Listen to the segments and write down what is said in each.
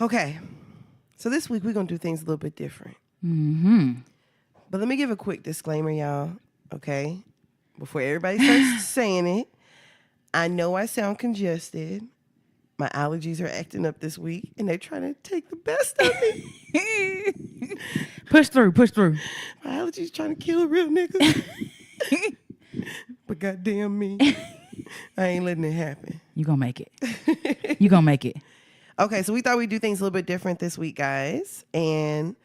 Okay. So this week we're going to do things a little bit different. Mm-hmm. But let me give a quick disclaimer, y'all. Okay? Before everybody starts saying it, I know I sound congested. My allergies are acting up this week, and they're trying to take the best of me. Push through. My allergies trying to kill real niggas. But goddamn me, I ain't letting it happen. You gonna make it. Okay, so we thought we'd do things a little bit different this week, guys. And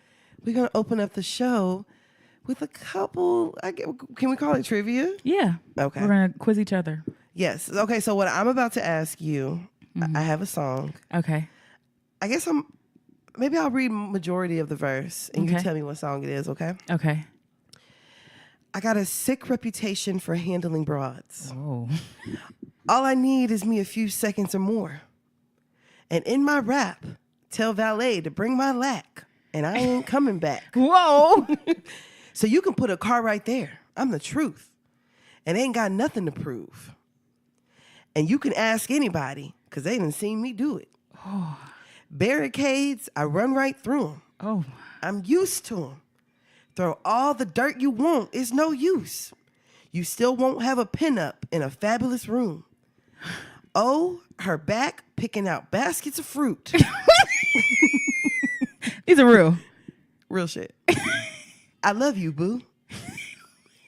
we're going to open up the show with a couple, can we call it trivia? Yeah. Okay. We're gonna quiz each other. Yes. Okay, so what I'm about to ask you, I have a song. Okay. I guess maybe I'll read majority of the verse and you tell me what song it is, okay? Okay. I got a sick reputation for handling broads. Oh. All I need is me a few seconds or more. And in my rap, tell valet to bring my lack, and I ain't coming back. Whoa. So you can put a car right there. I'm the truth. And ain't got nothing to prove. And you can ask anybody, because they done seen me do it. Oh. Barricades, I run right through them. Oh. I'm used to them. Throw all the dirt you want, it's no use. You still won't have a pinup in a fabulous room. Oh, her back picking out baskets of fruit. These are real. Real shit. I love you, boo.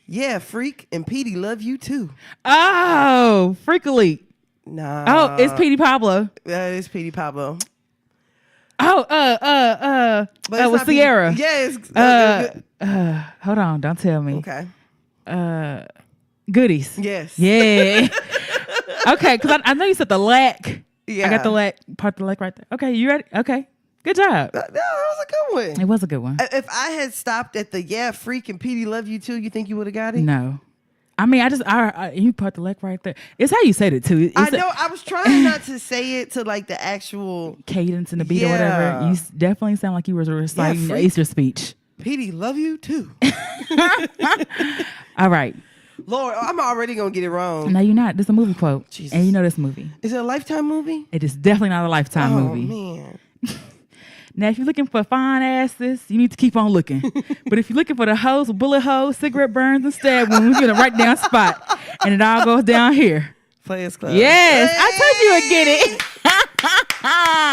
Yeah, freak, and Petey love you too. Oh, freakily. Nah. Oh, it's Petey Pablo. That is Petey Pablo. Oh, But it's with not Sierra. Petey. Yeah, it's hold on, don't tell me. okay. Goodies. Yes. Yeah. Okay, because I know you said the lack. Yeah. I got the lack, part of the lack right there. Okay, you ready? Okay. Good job. That was a good one. It was a good one. If I had stopped at the yeah, freak, and Petey love you too, you think you would have got it? No. I mean, you put the lack right there. It's how you said it too. I know. I was trying not to say it to like the actual cadence and the beat or whatever. You definitely sound like you were reciting the Easter speech. Petey love you too. All right. Lord, I'm already going to get it wrong. No, you're not. This is a movie quote. Jesus. And you know this movie. Is it a Lifetime movie? It is definitely not a Lifetime movie. Oh, man. Now, if you're looking for fine asses, you need to keep on looking. But if you're looking for the hoes with bullet holes, cigarette burns, and stab wounds, you're in the right down spot. And it all goes down here. Players Club. Yes. Hey! I told you would get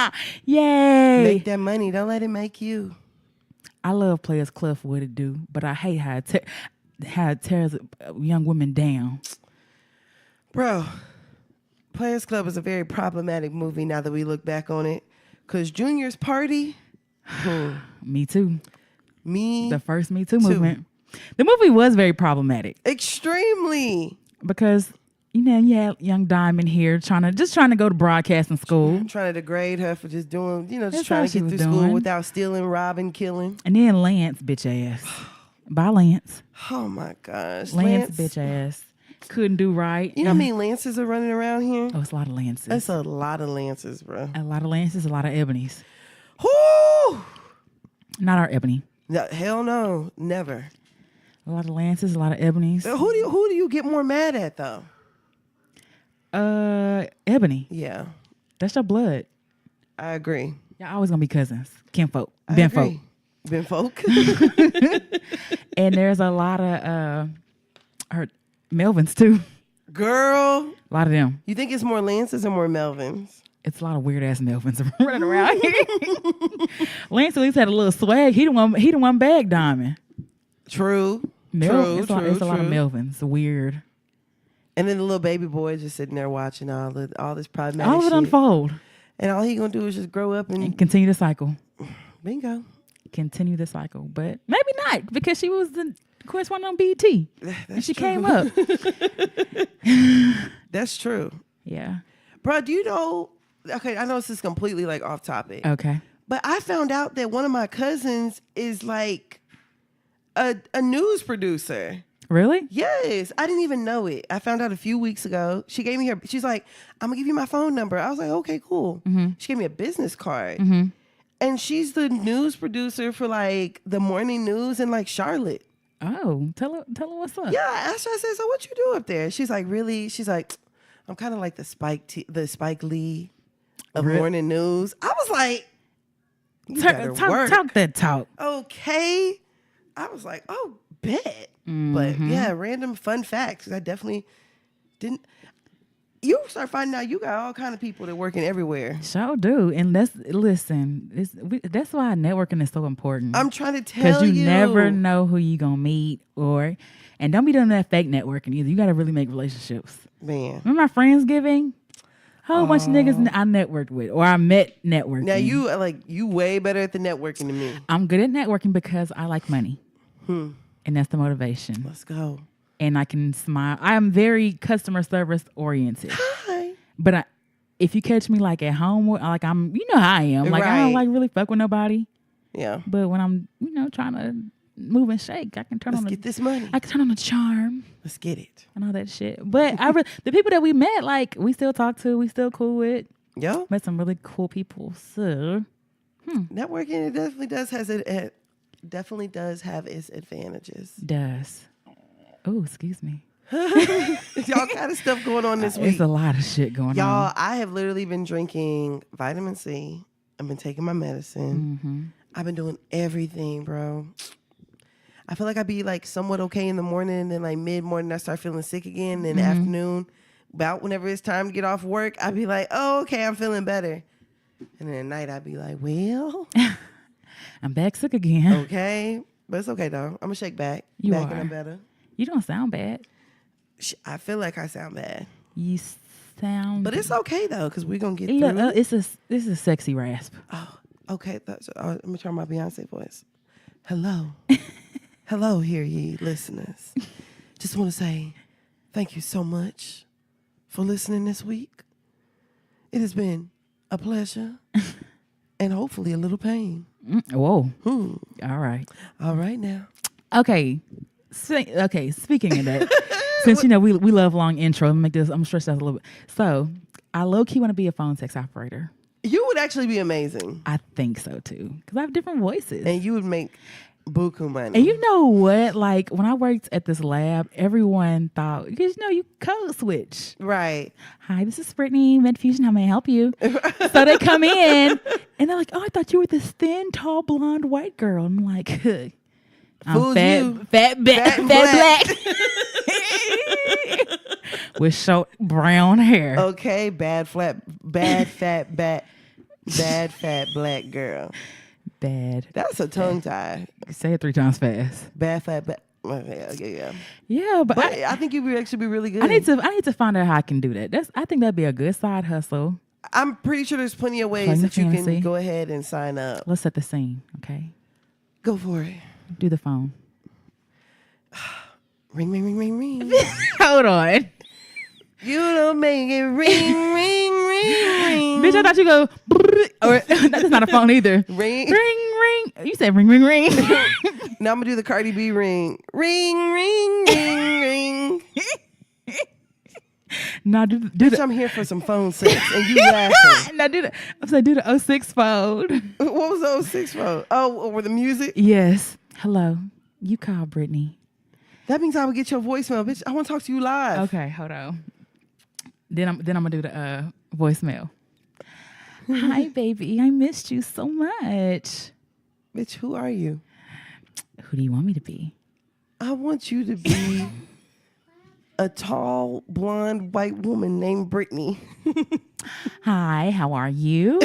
it. Yay. Make that money. Don't let it make you. I love Players Club for what it do, but I hate how it tears young women down. Bro, Players Club is a very problematic movie now that we look back on it. Because Junior's party. Me too. The first Me Too movement. The movie was very problematic. Extremely. Because, you had young Diamond here trying to go to broadcasting school. Trying to degrade her for just doing, just That's trying to get through doing. school without stealing, robbing, killing. And then Lance, bitch ass. Bye, Lance. Oh, my gosh. Lance bitch ass. Couldn't do right. You know how many Lances are running around here? Oh, it's a lot of Lances. That's a lot of Lances, bro. A lot of Lances, a lot of Ebonies. Whoo! Not our Ebony. No, hell no. Never. A lot of Lances, a lot of Ebonies. Who do you get more mad at, though? Ebony. Yeah. That's your blood. I agree. Y'all always gonna be cousins. Kinfolk. Benfolk. Benfolk. And there's a lot of her Melvins too. Girl. A lot of them. You think it's more Lances or more Melvins? It's a lot of weird ass Melvins running around here. Lance at least had a little swag. He the one bag Diamond. True. It's a lot of Melvins. Weird. And then the little baby boy just sitting there watching all this problematic all of it shit. unfold. And all he gonna do is just grow up and continue the cycle. Bingo. Continue the cycle. But maybe not, because she was the correspondent on BET. And she came up. That's true. Yeah. Bro, do you know, okay, I know this is completely like off topic. Okay. But I found out that one of my cousins is like a news producer. Really? Yes. I didn't even know it. I found out a few weeks ago. She gave me she's like, I'm going to give you my phone number. I was like, okay, cool. Mm-hmm. She gave me a business card. Mm-hmm. And she's the news producer for like the morning news in like Charlotte. Oh, tell her what's up. Yeah, I asked her, I said, so what you do up there? She's like, really? She's like, I'm kind of like the Spike Lee of morning news. I was like, You better work. Talk that talk. Okay. I was like, oh, bet. But yeah, random fun facts. I definitely didn't. You start finding out you got all kind of people that working everywhere. Sure do. And that's why networking is so important. I'm trying to tell you. Because you never know who you going to meet and don't be doing that fake networking either. You got to really make relationships. Man. Remember my Friendsgiving? Whole bunch of niggas I networked with or I met networking. Now you way better at the networking than me. I'm good at networking because I like money. And that's the motivation. Let's go. And I can smile. I am very customer service oriented. Hi. But if you catch me like at home, like you know how I am. Like I don't like really fuck with nobody. Yeah. But when I'm, trying to move and shake, I can turn Let's get this money. I can turn on the charm. Let's get it. And all that shit. But the people that we met, like we still talk to, we still cool with. Yo. Met some really cool people. So networking, it definitely does have its advantages. Does. Oh, excuse me. Y'all kind of stuff going on this week. There's a lot of shit going on. Y'all, I have literally been drinking vitamin C. I've been taking my medicine. I've been doing everything, bro. I feel like I'd be like somewhat okay in the morning, and then like mid-morning I start feeling sick again. And in the afternoon, about whenever it's time to get off work, I'd be like, oh, okay, I'm feeling better. And then at night I'd be like, well. I'm back sick again. Okay. But it's okay, though. I'm going to shake back. You back are. And I'm better. You don't sound bad. I feel like I sound bad. You sound... But it's okay, though, because we're going to get through. It's a sexy rasp. Oh, okay. Let me try my Beyonce voice. Hello. Hello, hear ye listeners. Just want to say thank you so much for listening this week. It has been a pleasure and hopefully a little pain. Whoa. All right. All right now. Okay. Speaking of that, since we love long intro, I'm gonna stretch that a little bit. So I low key want to be a phone sex operator. You would actually be amazing. I think so too, because I have different voices, and you would make buku money. And you know what? Like when I worked at this lab, everyone thought because you code switch. Right. Hi, this is Brittany, Medfusion. How may I help you? So they come in and they're like, "Oh, I thought you were this thin, tall, blonde white girl." I'm like, I'm fat black. With short brown hair. Okay, bad fat black girl. Bad. That's a tongue tie. Say it 3 times fast. Bad fat black. Yeah. Yeah, but I think you would actually be really good. I need to find out how I can do that. I think that'd be a good side hustle. I'm pretty sure there's plenty of ways that you can go ahead and sign up. Let's set the scene, okay? Go for it. Do the phone. Ring, ring, ring, ring, ring. Hold on. You don't make it ring, ring, ring, ring. Bitch, I thought you go, or that's not a phone either. Ring. Ring, ring. You said ring, ring, ring. Now I'm going to do the Cardi B ring. Ring, ring, ring, ring. Now Bitch, I'm here for some phone sex, and you laughing. Now do the 06 phone. What was the 06 phone? Oh, with the music? Yes. Hello. You call Brittany. That means I would get your voicemail, bitch. I want to talk to you live. Okay, hold on. Then I'm gonna do the voicemail. Hi, baby. I missed you so much. Bitch, who are you? Who do you want me to be? I want you to be a tall, blonde, white woman named Brittany. Hi, how are you?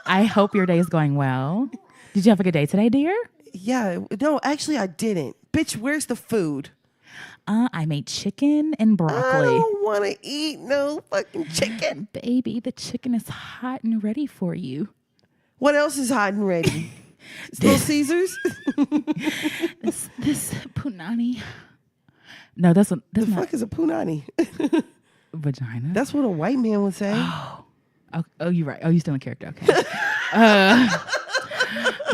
I hope your day is going well. Did you have a good day today, dear? Yeah. No, actually, I didn't. Bitch, where's the food? I made chicken and broccoli. I don't want to eat no fucking chicken. Baby, the chicken is hot and ready for you. What else is hot and ready? Little Caesars? this punani. No, that's not. The fuck is a punani? Vagina. That's what a white man would say. Oh, you're right. Oh, you still in character. Okay.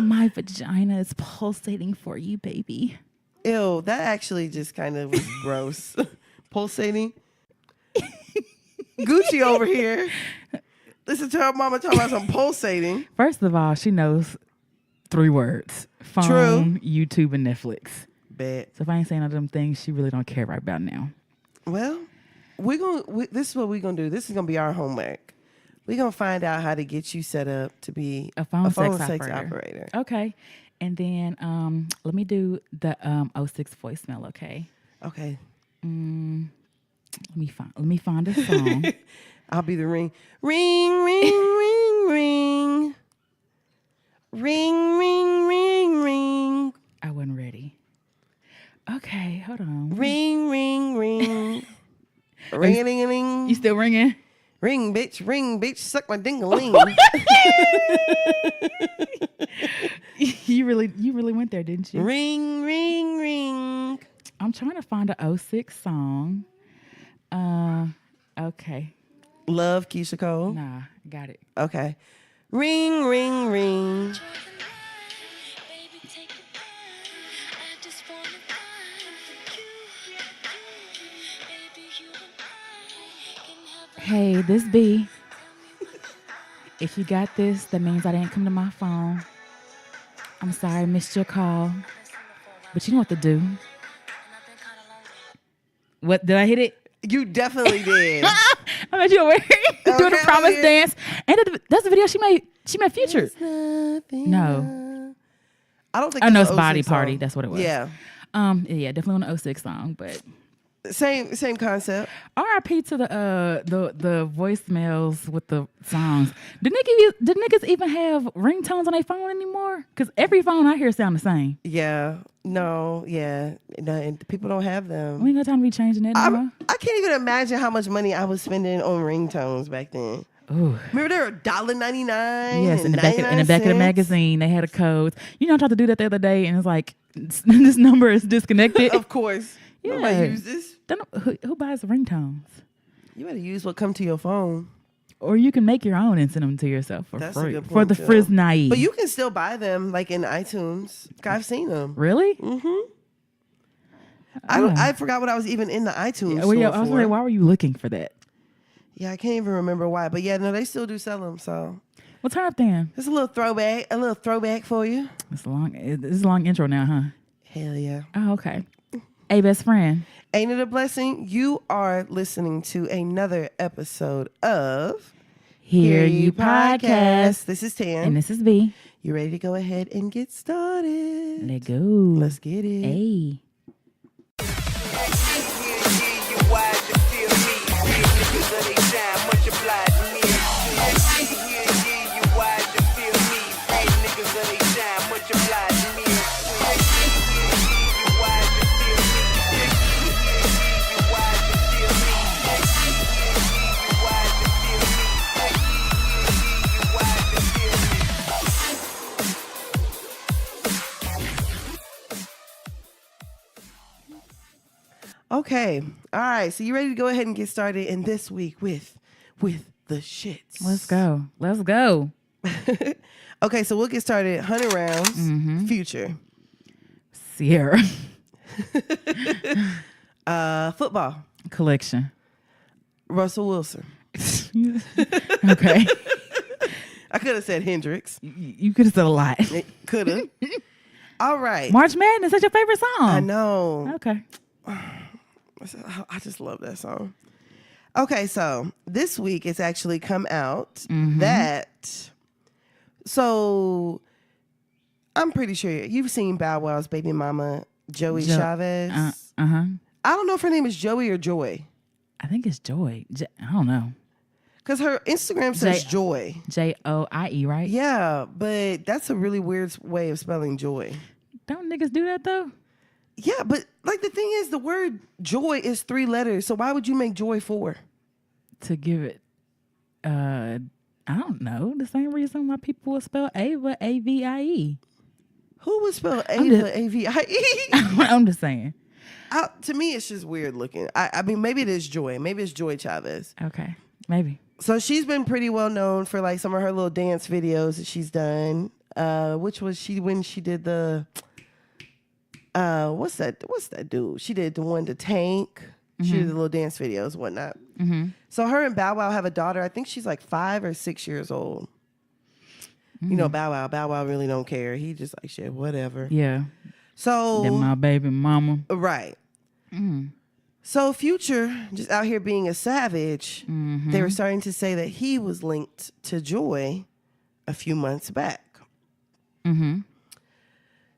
My vagina is pulsating for you, baby. Ew, that actually just kind of was gross. Pulsating. Gucci over here. Listen to her mama talking about some pulsating. First of all, she knows 3 words. Phone, True. YouTube, and Netflix. Bet. So if I ain't saying none of them things, she really don't care right about now. Well, this is what we're going to do. This is going to be our homework. We're going to find out how to get you set up to be A phone sex operator. Okay. And then let me do the 06 voicemail, okay? Okay. Let me find a song. I'll be the ring. Ring, ring, ring, ring. Ring, ring, ring, ring. I wasn't ready. Okay, hold on. Ring, ring, ring. Ring-a-ding-a-ding. You still ringing? Ring, bitch, suck my ding-a-ling. You really went there, didn't you? Ring, ring, ring. I'm trying to find a 06 song. Okay. Love, Keisha Cole. Nah, got it. Okay. Ring, ring, ring. Hey, this B. If you got this, that means I didn't come to my phone. I'm sorry I missed your call. But you know what to do. What, did I hit it? You definitely did. I bet you were doing the promise dance. And that's the video she made Future. No. I don't think I know that's it's an Body 06 Party. song. That's what it was. Yeah. Yeah, definitely on the 06 song, but Same concept. RIP to the voicemails with the songs. Did niggas even have ringtones on their phone anymore? Because every phone I hear sound the same. Yeah. No, yeah. No, and people don't have them. We ain't got time to be changing that anymore. I can't even imagine how much money I was spending on ringtones back then. Ooh. Remember they were $1.99? Yes, in the back of the magazine they had a code. You know, I tried to do that the other day and it's like this number is disconnected. Of course. Yeah. Nobody uses. Who buys ringtones? You better use what come to your phone. Or you can make your own and send them to yourself for That's a free. good For point, the too. Friznaive. But you can still buy them like in iTunes. I've seen them. Really? Mm-hmm. I forgot what I was even in the iTunes store I was for. like, why were you looking for that? Yeah, I can't even remember why. But yeah, no, they still do sell them. So Well, turn up then. it's a little throwback for you. This is a long intro now, huh? Hell yeah. Oh, okay. Hey, best friend. Ain't it a blessing? You are listening to another episode of Hear You Podcast. This is Tan. And this is B. You ready to go ahead and get started? Let's go. Let's get it. Hey. Okay. All right. So you ready to go ahead and get started in this week with the shits? Let's go. Let's go. Okay. So we'll get started. 100 rounds. Mm-hmm. Future. Sierra. Football. Collection. Russell Wilson. Okay. I could have said Hendrix. You could have said a lot. Could have. All right. March Madness. That's your favorite song. I know. Okay. I just love that song. Okay, so this week it's actually come out Mm-hmm. that. So I'm pretty sure you've seen Bow Wow's baby mama, Joey Chavez. Uh-huh. I don't know if her name is Joey or Joy. I think it's Joy. I don't know. Because her Instagram says Joy. Joie, right? Yeah, but that's a really weird way of spelling joy. Don't niggas do that though? Yeah, but like the thing is, the word joy is 3 letters. So why would you make joy 4? To give it, I don't know. The same reason why people would spell Ava, A-V-I-E. Who would spell Ava, A-V-I-E? I'm just saying. To me, it's just weird looking. I mean, maybe it is Joy. Maybe it's Joy Chavez. Okay, maybe. So she's been pretty well known for like some of her little dance videos that she's done. Which was when she did the what's that dude? She did the one to Tank. She did the little dance videos, whatnot. Mm-hmm. So her and Bow Wow have a daughter. I think she's like 5 or 6 years old. You know, Bow Wow really don't care. He just like shit, whatever. Yeah. So Then my baby mama. right. So Future, just out here being a savage, they were starting to say that he was linked to Joy a few months back. Mm-hmm.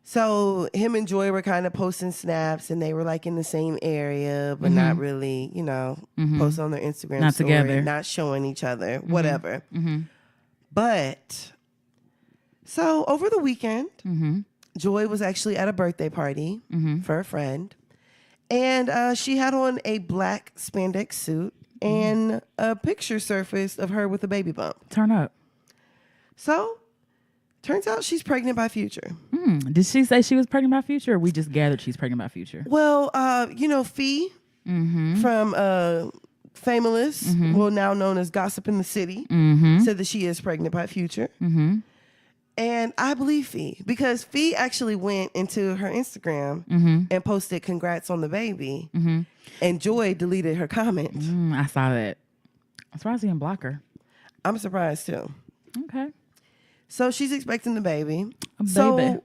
So him and Joy were kind of posting snaps, and they were like in the same area, but not really, posting on their Instagram Not story, together. not showing each other, whatever. Mm-hmm. But so over the weekend, Mm-hmm. Joy was actually at a birthday party Mm-hmm. for a friend, and she had on a black spandex suit, and a picture surfaced of her with a baby bump. Turn up. So turns out she's pregnant by Future. Did she say she was pregnant by Future, or we just gathered she's pregnant by Future? Well, Fee from Famous, well, now known as Gossip in the City, said that she is pregnant by Future. And I believe Fee, because Fee actually went into her Instagram and posted congrats on the baby, and Joy deleted her comment. I saw that. I'm surprised he didn't block her. I'm surprised too. Okay. So she's expecting the baby. A baby. So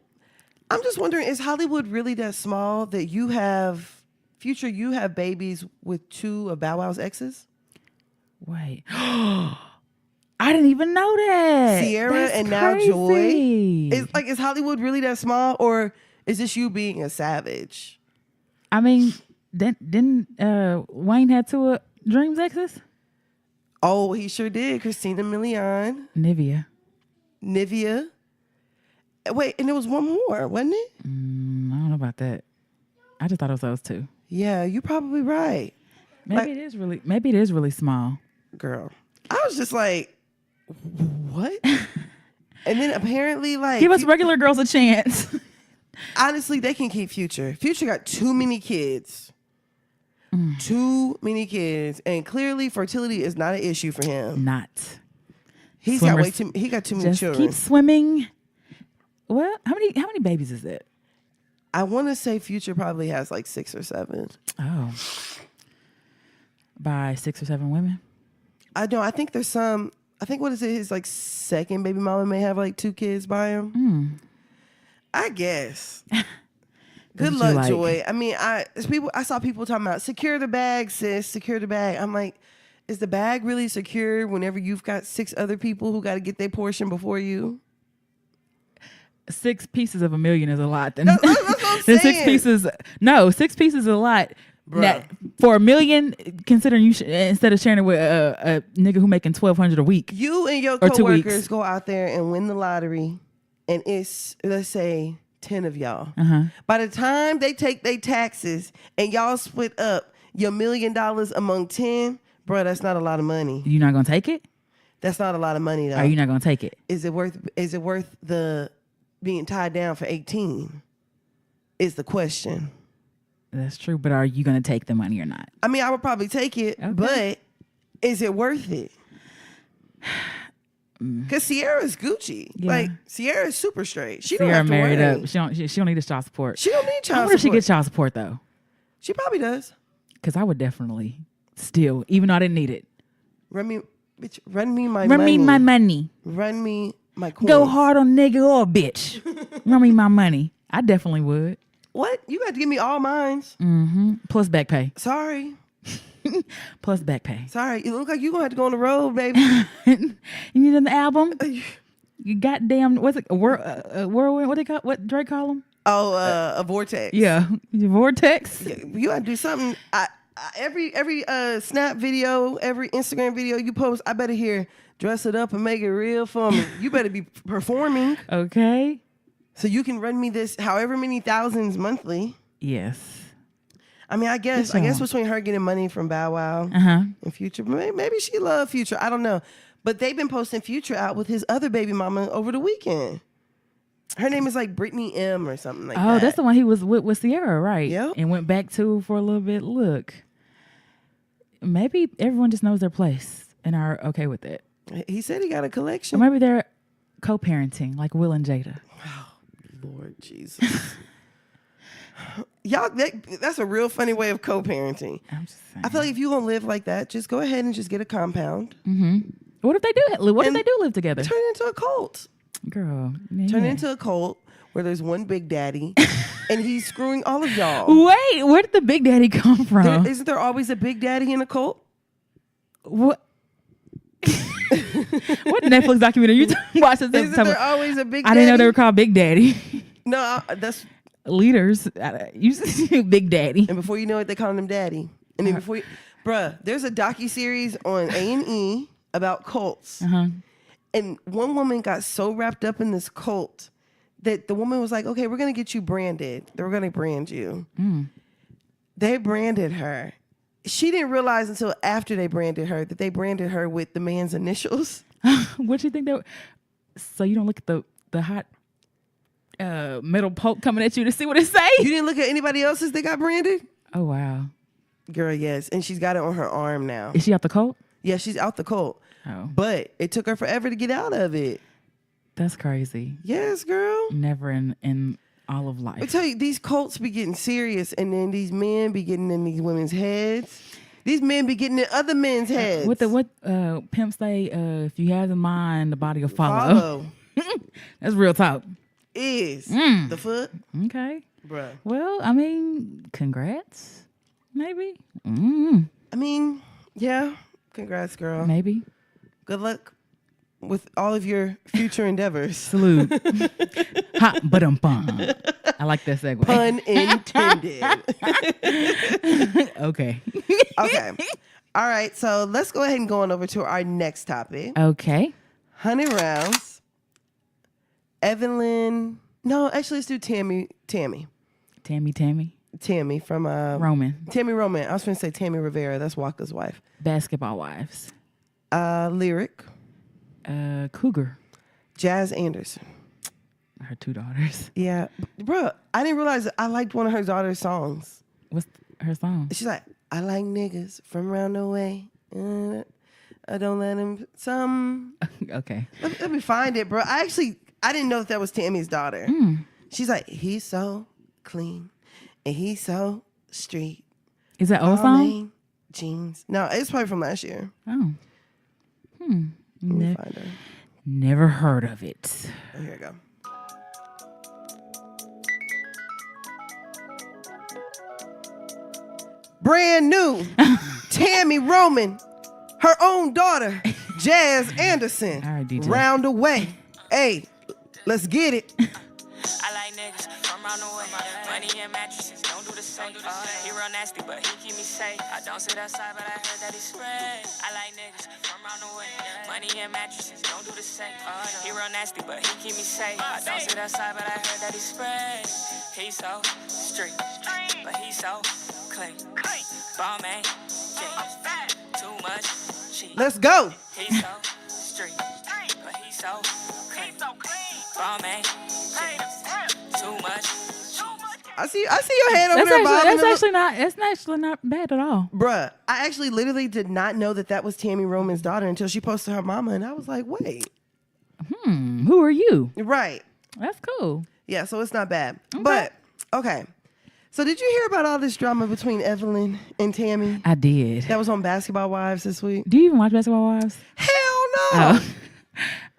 I'm just wondering, is Hollywood really that small that you have, Future, you have babies with two of Bow Wow's exes? Wait. I didn't even know that. Sierra That's and crazy. now Joy. Is Hollywood really that small, or is this you being a savage? I mean, didn't Wayne had two Dreams exes? Oh, he sure did. Christina Milian, Nivea. Wait, and there was one more, wasn't it? I don't know about that. I just thought it was those two. Yeah, you're probably right. Maybe it is really small. Girl, I was just like, what? And then apparently, give us regular girls a chance. Honestly, they can keep Future. Future got too many kids. Too many kids. And clearly fertility is not an issue for him. Not. He got too many Just children. keep swimming. Well, how many babies is it? I want to say Future probably has like 6 or 7. Oh. By 6 or 7 women? I know. I think there's some. I think, what is it? His like second baby mama may have like 2 kids by him. I guess. Good luck, Joy. I mean, I saw people talking about secure the bag, sis, secure the bag. I'm like, is the bag really secure whenever you've got 6 other people who got to get their portion before you? 6 pieces of $1 million is a lot. That's what I'm saying. 6 pieces. No, 6 pieces is a lot. Now, for $1 million, considering you instead of sharing it with a nigga who making $1,200 a week, you and your coworkers go out there and win the lottery, and it's, let's say, 10 of y'all. By the time they take their taxes and y'all split up your $1 million among 10, bro, that's not a lot of money. You not gonna take it? That's not a lot of money, though. Are you not gonna take it? Is it worth the being tied down for 18? Is the question. That's true, but are you gonna take the money or not? I mean, I would probably take it, but is it worth it? Because Sierra's Gucci. Yeah. Like, Sierra's super straight. She Sierra don't have to married worry. up. She don't need a child support. She don't need child I wonder support. if she gets child support though. She probably does. Because I would definitely still, even though I didn't need it. Run me my Run money. me my money. Run me my coins. Go hard on nigga or bitch. Run me my money. I definitely would. What? You got to give me all mines. Plus back pay. Sorry. Plus back pay. Sorry. You look like you're going to have to go on the road, baby. You need an album? You goddamn, what's it? Whirlwind? What they call? What Drake call them? Oh, a vortex. Yeah, vortex. Yeah, you got to do something. Every Snap video, every Instagram video you post, I better hear dress it up and make it real for me. You better be performing. Okay. So you can run me this however many thousands monthly. Yes. I mean, I guess between her getting money from Bow Wow and Future, maybe she loved Future. I don't know. But they've been posting Future out with his other baby mama over the weekend. Her name is like Brittany M or something like that. Oh, that's the one he was with Sierra, right? Yep. And went back to for a little bit. Look, maybe everyone just knows their place and are okay with it. He said he got a collection. Or maybe they're co-parenting like Will and Jada. Oh, Lord Jesus. Y'all, that's a real funny way of co-parenting. I'm just saying. I feel like if you're going to live like that, just go ahead and just get a compound. What if they do? What if they do live together? Turn it into a cult. Girl. Turn it into a cult where there's one Big Daddy, and he's screwing all of y'all. Wait, where did the Big Daddy come from? Isn't there always a Big Daddy in a cult? What? What Netflix documentary you watching? Isn't there always a Big Daddy? I didn't know they were called Big Daddy. No, that's leaders. You Big Daddy. And before you know it, they call him Daddy. And then before, bruh, there's a docuseries on A&E about cults. And one woman got so wrapped up in this cult that the woman was like, okay, we're going to get you branded. We're going to brand you. They branded her. She didn't realize until after they branded her that they branded her with the man's initials. What do you think that? So you don't look at the hot metal poke coming at you to see what it say? You didn't look at anybody else's that got branded? Oh, wow. Girl, yes. And she's got it on her arm now. Is she out the cult? Yeah, she's out the cult. Oh. But it took her forever to get out of it. That's crazy. Yes, girl. Never in all of life. I tell you, these cults be getting serious, and then these men be getting in these women's heads. These men be getting in other men's heads. What pimps say, if you have the mind, the body will follow. That's real talk. Is the foot. Okay. Bruh. Well, I mean, congrats. Maybe. I mean, yeah. Congrats, girl. Maybe. Good luck with all of your future endeavors. Salute. Ha, ba-dum-bum. I like that segue. Pun intended. Okay. Okay. All right. So let's go ahead and go on over to our next topic. Okay. 100 rounds. Evelyn. No, actually, let's do Tammy. Tammy from Roman. Tammy Roman. I was going to say Tammy Rivera. That's Waka's wife. Basketball wives. Lyric. Cougar. Jazz Anderson. Her 2 daughters. Yeah. Bro, I didn't realize I liked one of her daughter's songs. What's her song? She's like, I like niggas from around the way. I don't let him some. Okay. Let me find it, bro. I didn't know that was Tammy's daughter. She's like, he's so clean and he's so street. Is that old song? Jeans. No, it's probably from last year. Oh. Let me find her. Never heard of it. Oh, here we go. Brand new. Tammy Roman. Her own daughter. Jazz Anderson. All right, DJ. Round away. Hey, let's get it. I like niggas from around the way. Money and mattresses, don't do the same. He real nasty, but he keep me safe. I don't sit outside, but I heard that he spray. I like niggas from around the way. Money and mattresses, don't do the same. He real nasty, but he keep me safe. I don't sit outside, but I heard that he spray. He so street, but he so clean. Ball man, jeans, too much cheese. Let's go. He so street, but he so clean. Ball man, jeans, too much cheese. I see your hand over there, Bob. That's actually not bad at all. Bruh, I actually literally did not know that was Tammy Roman's daughter until she posted her mama, and I was like, wait. Who are you? Right. That's cool. Yeah, so it's not bad. Okay. But, okay. So did you hear about all this drama between Evelyn and Tammy? I did. That was on Basketball Wives this week? Do you even watch Basketball Wives? Hell no! Oh.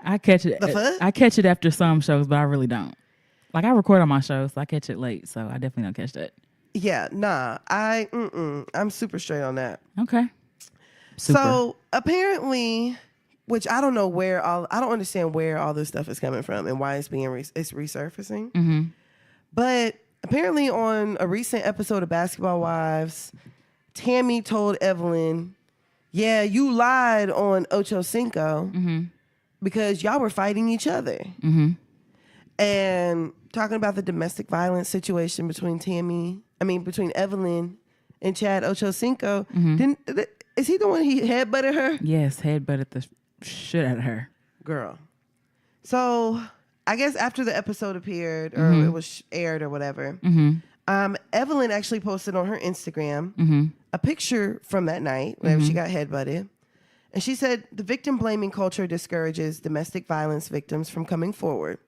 I catch it. The fuck? I catch it after some shows, but I really don't. Like, I record on my shows, so I catch it late, so I definitely don't catch that. Yeah, nah. I'm super straight on that. Okay. Super. So apparently, which I don't know I don't understand where all this stuff is coming from and why it's it's resurfacing. Mm-hmm. But apparently on a recent episode of Basketball Wives, Tammy told Evelyn, yeah, you lied on Ocho Cinco because y'all were fighting each other. Mm-hmm. And talking about the domestic violence situation between Evelyn and Chad Ochocinco. Is he the one he headbutted her? Yes, headbutted the shit out of her. Girl. So I guess after the episode appeared or it was aired or whatever, Evelyn actually posted on her Instagram a picture from that night whenever she got headbutted. And she said, the victim blaming culture discourages domestic violence victims from coming forward.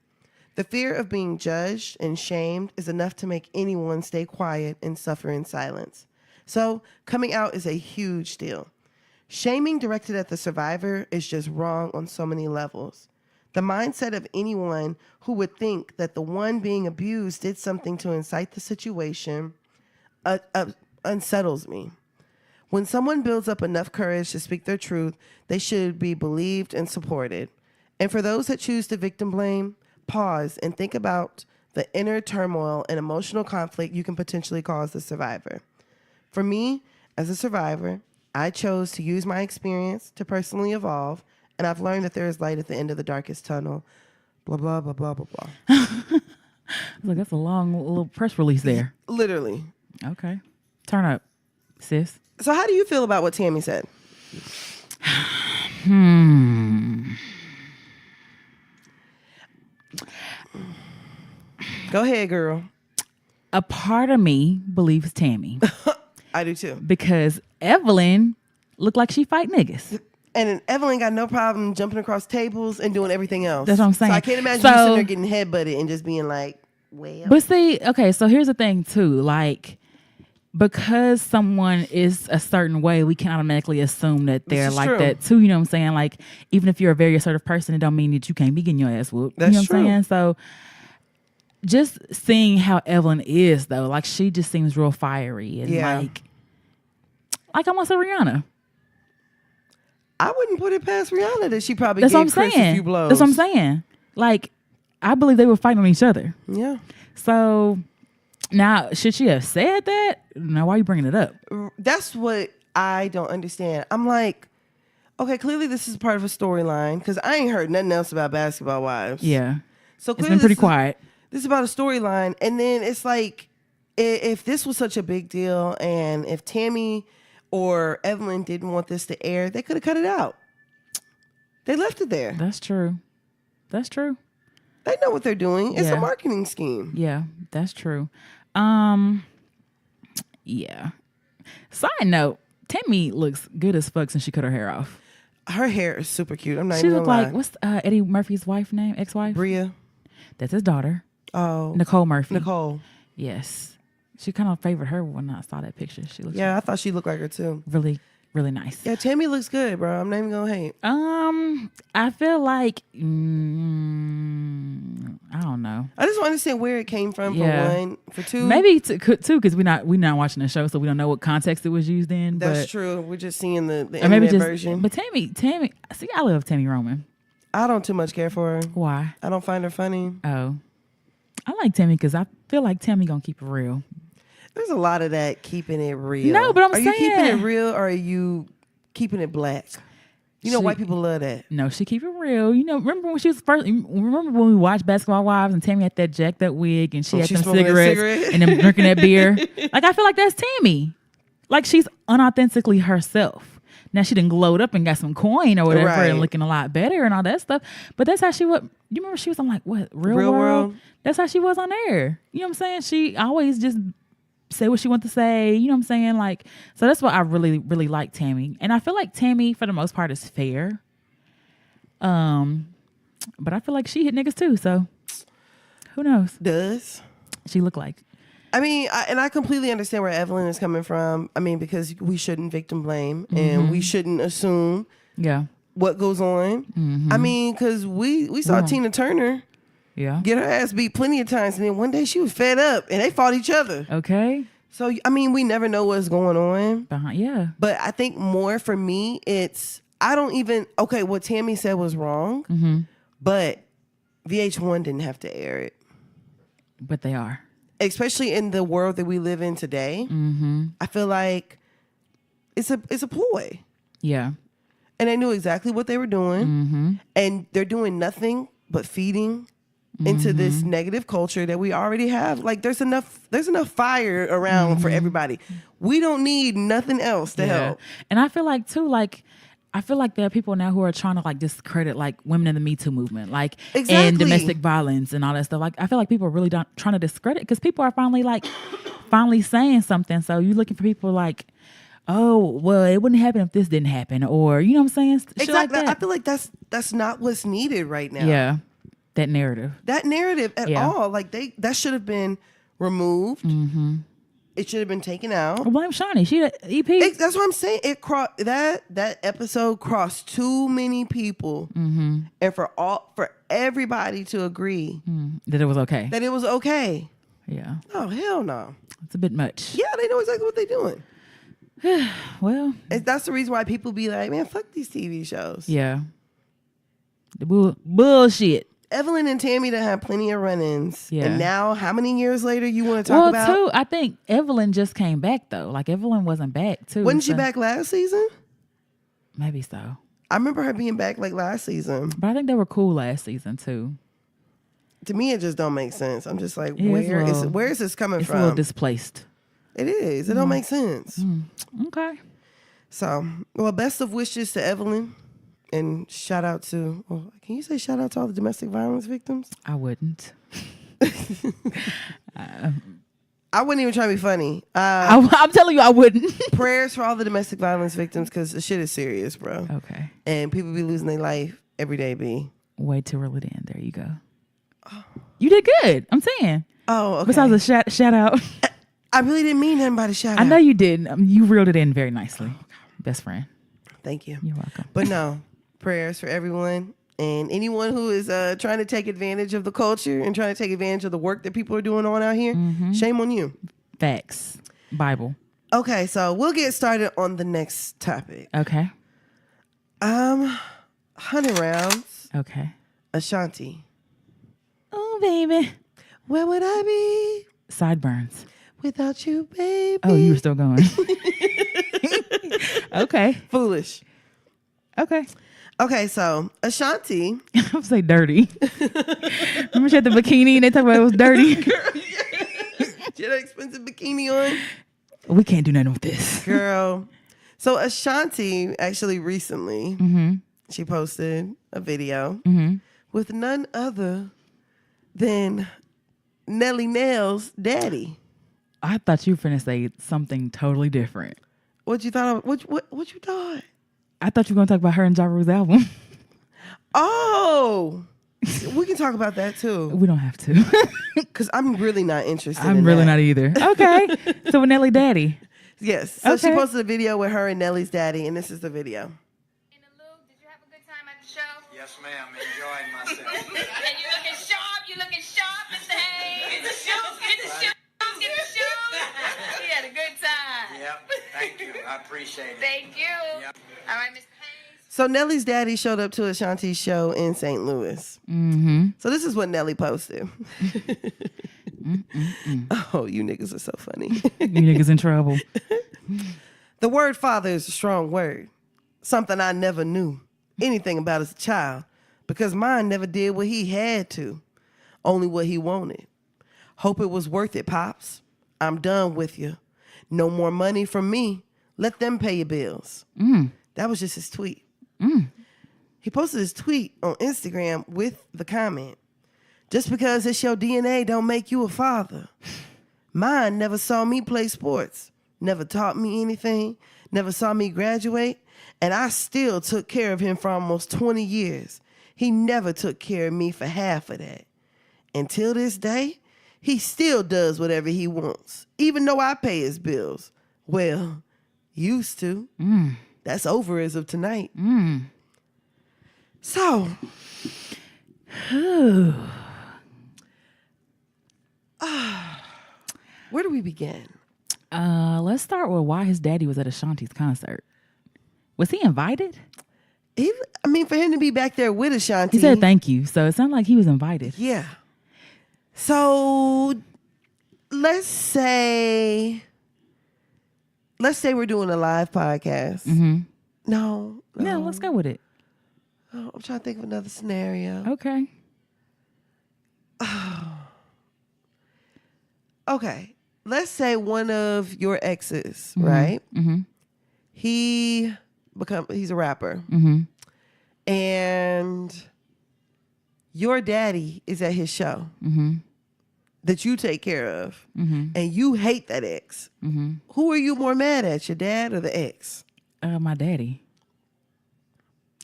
The fear of being judged and shamed is enough to make anyone stay quiet and suffer in silence. So coming out is a huge deal. Shaming directed at the survivor is just wrong on so many levels. The mindset of anyone who would think that the one being abused did something to incite the situation unsettles me. When someone builds up enough courage to speak their truth, they should be believed and supported. And for those that choose to victim blame, pause and think about the inner turmoil and emotional conflict you can potentially cause the survivor. For me, as a survivor, I chose to use my experience to personally evolve, and I've learned that there is light at the end of the darkest tunnel. Blah, blah, blah, blah, blah, blah. Look, that's a long little press release there. Literally. Okay. Turn up, sis. So how do you feel about what Tammy said? Go ahead, girl. A part of me believes Tammy. I do too. Because Evelyn looked like she fight niggas. And Evelyn got no problem jumping across tables and doing everything else. That's what I'm saying. So I can't imagine you sitting there getting headbutted and just being like, well. But see, okay, so here's the thing too. Like, because someone is a certain way, we can automatically assume that they're like true. that too. You know what I'm saying? Like, even if you're a very assertive person, it don't mean that you can't be getting your ass whooped. That's you know what true. I'm saying? So just seeing how Evelyn is though, like she just seems real fiery and like almost a Rihanna. I wouldn't put it past Rihanna that she probably That's gave what I'm Chris saying. a few blows. That's what I'm saying. Like, I believe they were fighting on each other. Yeah. So now, should she have said that? Now, why are you bringing it up? That's what I don't understand. I'm like, okay, clearly this is part of a storyline because I ain't heard nothing else about Basketball Wives. Yeah. So It's clearly been pretty quiet. This is about a storyline. And then it's like, if this was such a big deal and if Tammy or Evelyn didn't want this to air, they could have cut it out. They left it there. That's true. That's true. They know what they're doing. It's Yeah. a marketing scheme. Yeah, that's true. Yeah. Side note, Tammy looks good as fuck since she cut her hair off. Her hair is super cute. I'm not She even looked gonna like, lie. what's Eddie Murphy's wife name? Ex-wife? Bria. That's his daughter. Oh. Nicole Murphy. Nicole. Yes. She kind of favored her when I saw that picture. She looks Yeah, I thought she looked like her too. really, really nice. Yeah, Tammy looks good, bro. I'm not even gonna hate. I feel like I don't know. I just want to understand where it came from. Yeah. For one, for two. Maybe two because we not watching the show, so we don't know what context it was used in. That's but, true. We're just seeing the or maybe internet just version. But Tammy. See, I love Tammy Roman. I don't too much care for her. Why? I don't find her funny. Oh, I like Tammy because I feel like Tammy gonna keep it real. There's a lot of that keeping it real. No, but are you keeping it real or are you keeping it black? You know, white people love that. No, she keep it real. You know, remember when she was first? Remember when we watched Basketball Wives and Tammy had that jacked up wig and she had them cigarettes and them drinking that beer? Like I feel like that's Tammy. Like she's unauthentically herself. Now she done glowed up and got some coin or whatever Right. and looking a lot better and all that stuff. But that's how she was. You remember she was on like what Real World? That's how she was on air. You know what I'm saying? She always just say what she wants to say. You know what I'm saying? Like, so that's what I really, really like Tammy. And I feel like Tammy, for the most part, is fair. But I feel like she hit niggas too. So who knows? Does She look like. I mean, I completely understand where Evelyn is coming from. I mean, because we shouldn't victim blame and we shouldn't assume Yeah. what goes on. I mean, because we saw Tina Turner Yeah. get her ass beat plenty of times, and then one day she was fed up and they fought each other. Okay. So I mean, we never know what's going on. Yeah. But I think more for me, it's I don't even what Tammy said was wrong, but VH1 didn't have to air it. But they are. Especially in the world that we live in today. I feel like it's a ploy. Yeah. And they knew exactly what they were doing. And they're doing nothing but feeding into this negative culture that we already have. Like there's enough fire around for everybody. We don't need nothing else to help. And I feel like too, I feel like there are people now who are trying to like discredit like women in the Me Too movement, like and domestic violence and all that stuff. Like I feel like people are really trying to discredit because people are finally saying something. So you're looking for people like, oh, well, it wouldn't happen if this didn't happen, or you know what I'm saying? Shit like Exactly. that. I feel like that's not what's needed right now. Yeah, that narrative. That narrative at all, like that should have been removed. It should have been taken out. Well, blame Shawnee. She the EP. That's what I'm saying. It that episode crossed too many people, and for everybody to agree that it was okay. that it was okay. Yeah. Oh hell no. It's a bit much. Yeah, they know exactly what they're doing. Well, That's the reason why people be like, man, fuck these TV shows. yeah. The bullshit. Evelyn and Tammy done had plenty of run-ins. Yeah. And now, how many years later you want to talk about? Too, I think Evelyn just came back, though. Like, Evelyn wasn't back, too. Wasn't she back last season? Maybe so. I remember her being back like last season. But I think they were cool last season, too. To me, it just don't make sense. I'm just like, Yeah, where is this coming It's from? a little displaced. It is. It don't make sense. Okay. So, well, best of wishes to Evelyn. And shout out to, can you say shout out to all the domestic violence victims? I wouldn't. I wouldn't even try to be funny. I'm telling you, I wouldn't. Prayers for all the domestic violence victims because the shit is serious, bro. Okay. And people be losing their life every day, B. Way too early to end. There you go. You did good. I'm saying. Oh, okay. Besides a shout out. I really didn't mean nothing by the shout out. I know you did. You reeled it in very nicely. Best friend. Thank you. You're welcome. But no, prayers for everyone. And anyone who is trying to take advantage of the culture and trying to take advantage of the work that people are doing on out here, shame on you. Facts. Bible. Okay, so we'll get started on the next topic. Okay. 100 rounds. Okay. Ashanti. Oh, baby. Where would I be Sideburns. without you, baby? Oh, you were still going. Okay. Foolish. Okay. Okay, so Ashanti. I would say dirty. Remember she had the bikini and they talked about it was dirty? Girl, yeah. She had an expensive bikini on. We can't do nothing with this. Girl. So Ashanti actually recently, she posted a video with none other than Nelly Nail's daddy. I thought you were finna say something totally different. What you thought? What you thought? I thought you were gonna talk about her and Ja Rule's album. Oh, we can talk about that too. We don't have to. Because I'm really not interested. I'm really not either. Okay. So with Nelly Daddy. Yes. So she Okay. posted a video with her and Nelly's daddy, and this is the video. In the loop, did you have a good time at the show? Yes, ma'am. Enjoying myself. And you looking sharp, Mr. Hayes. Get the shoes, get the shoes. You had a good time. Yep. Thank you. I appreciate it. Thank you. Yep. All right, Mr. Hayes. So Nelly's daddy showed up to Ashanti's show in St. Louis. So this is what Nelly posted. Oh, you niggas are so funny. You niggas in trouble. The word father is a strong word. Something I never knew anything about as a child because mine never did what he had to, only what he wanted. Hope it was worth it, Pops. I'm done with you. No more money from me. Let them pay your bills. That was just his tweet. He posted his tweet on Instagram with the comment, just because it's your DNA don't make you a father. Mine never saw me play sports, never taught me anything, never saw me graduate, and I still took care of him for almost 20 years. He never took care of me for half of that. Until this day, he still does whatever he wants, even though I pay his bills. Well, used to. That's over as of tonight. So, where do we begin? Let's start with why his daddy was at Ashanti's concert. Was he invited? For him to be back there with Ashanti. He said thank you, so it sounded like he was invited. Yeah. So, let's say we're doing a live podcast. No, let's go with it. Oh, I'm trying to think of another scenario. Okay. Okay. Let's say one of your exes, right? He's a rapper. And your daddy is at his show that you take care of. And you hate that ex. Who are you more mad at, your dad or the ex? My daddy.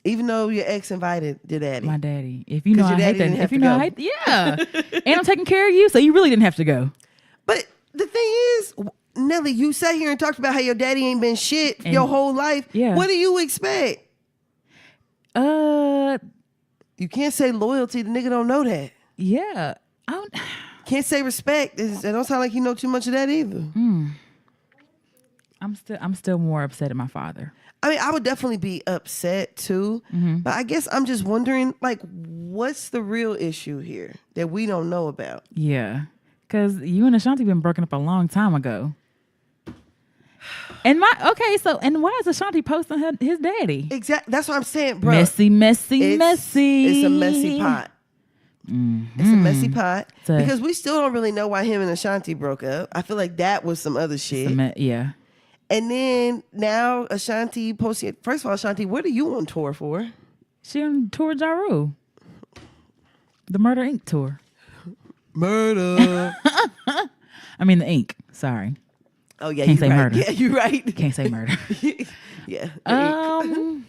Even though your ex invited your daddy. My daddy. If you know I your hate daddy that. didn't have If you to know go. I hate, yeah. And I'm taking care of you, so you really didn't have to go. But the thing is, Nelly, you sat here and talked about how your daddy ain't been shit And- your whole life. Yeah. What do you expect? Uh, You can't say loyalty. The nigga don't know that. yeah. I don't, Can't say respect. It don't sound like you know too much of that either. I'm still more upset at my father. I mean, I would definitely be upset too. But I guess I'm just wondering, like, what's the real issue here that we don't know about? Yeah. Because you and Ashanti been broken up a long time ago. And why is Ashanti posting his daddy? Exactly. That's what I'm saying, bro. Messy. It's a messy pot. It's a messy pot. Because we still don't really know why him and Ashanti broke up. I feel like that was some other shit. Yeah. And then now Ashanti posted. First of all, Ashanti, what are you on tour for? She on tour Ja Rule. The Murder Inc. tour. Murder. I mean the Inc. Sorry. Oh yeah, Can't you're say right. murder. Yeah, you're right. Can't say murder. Yeah. The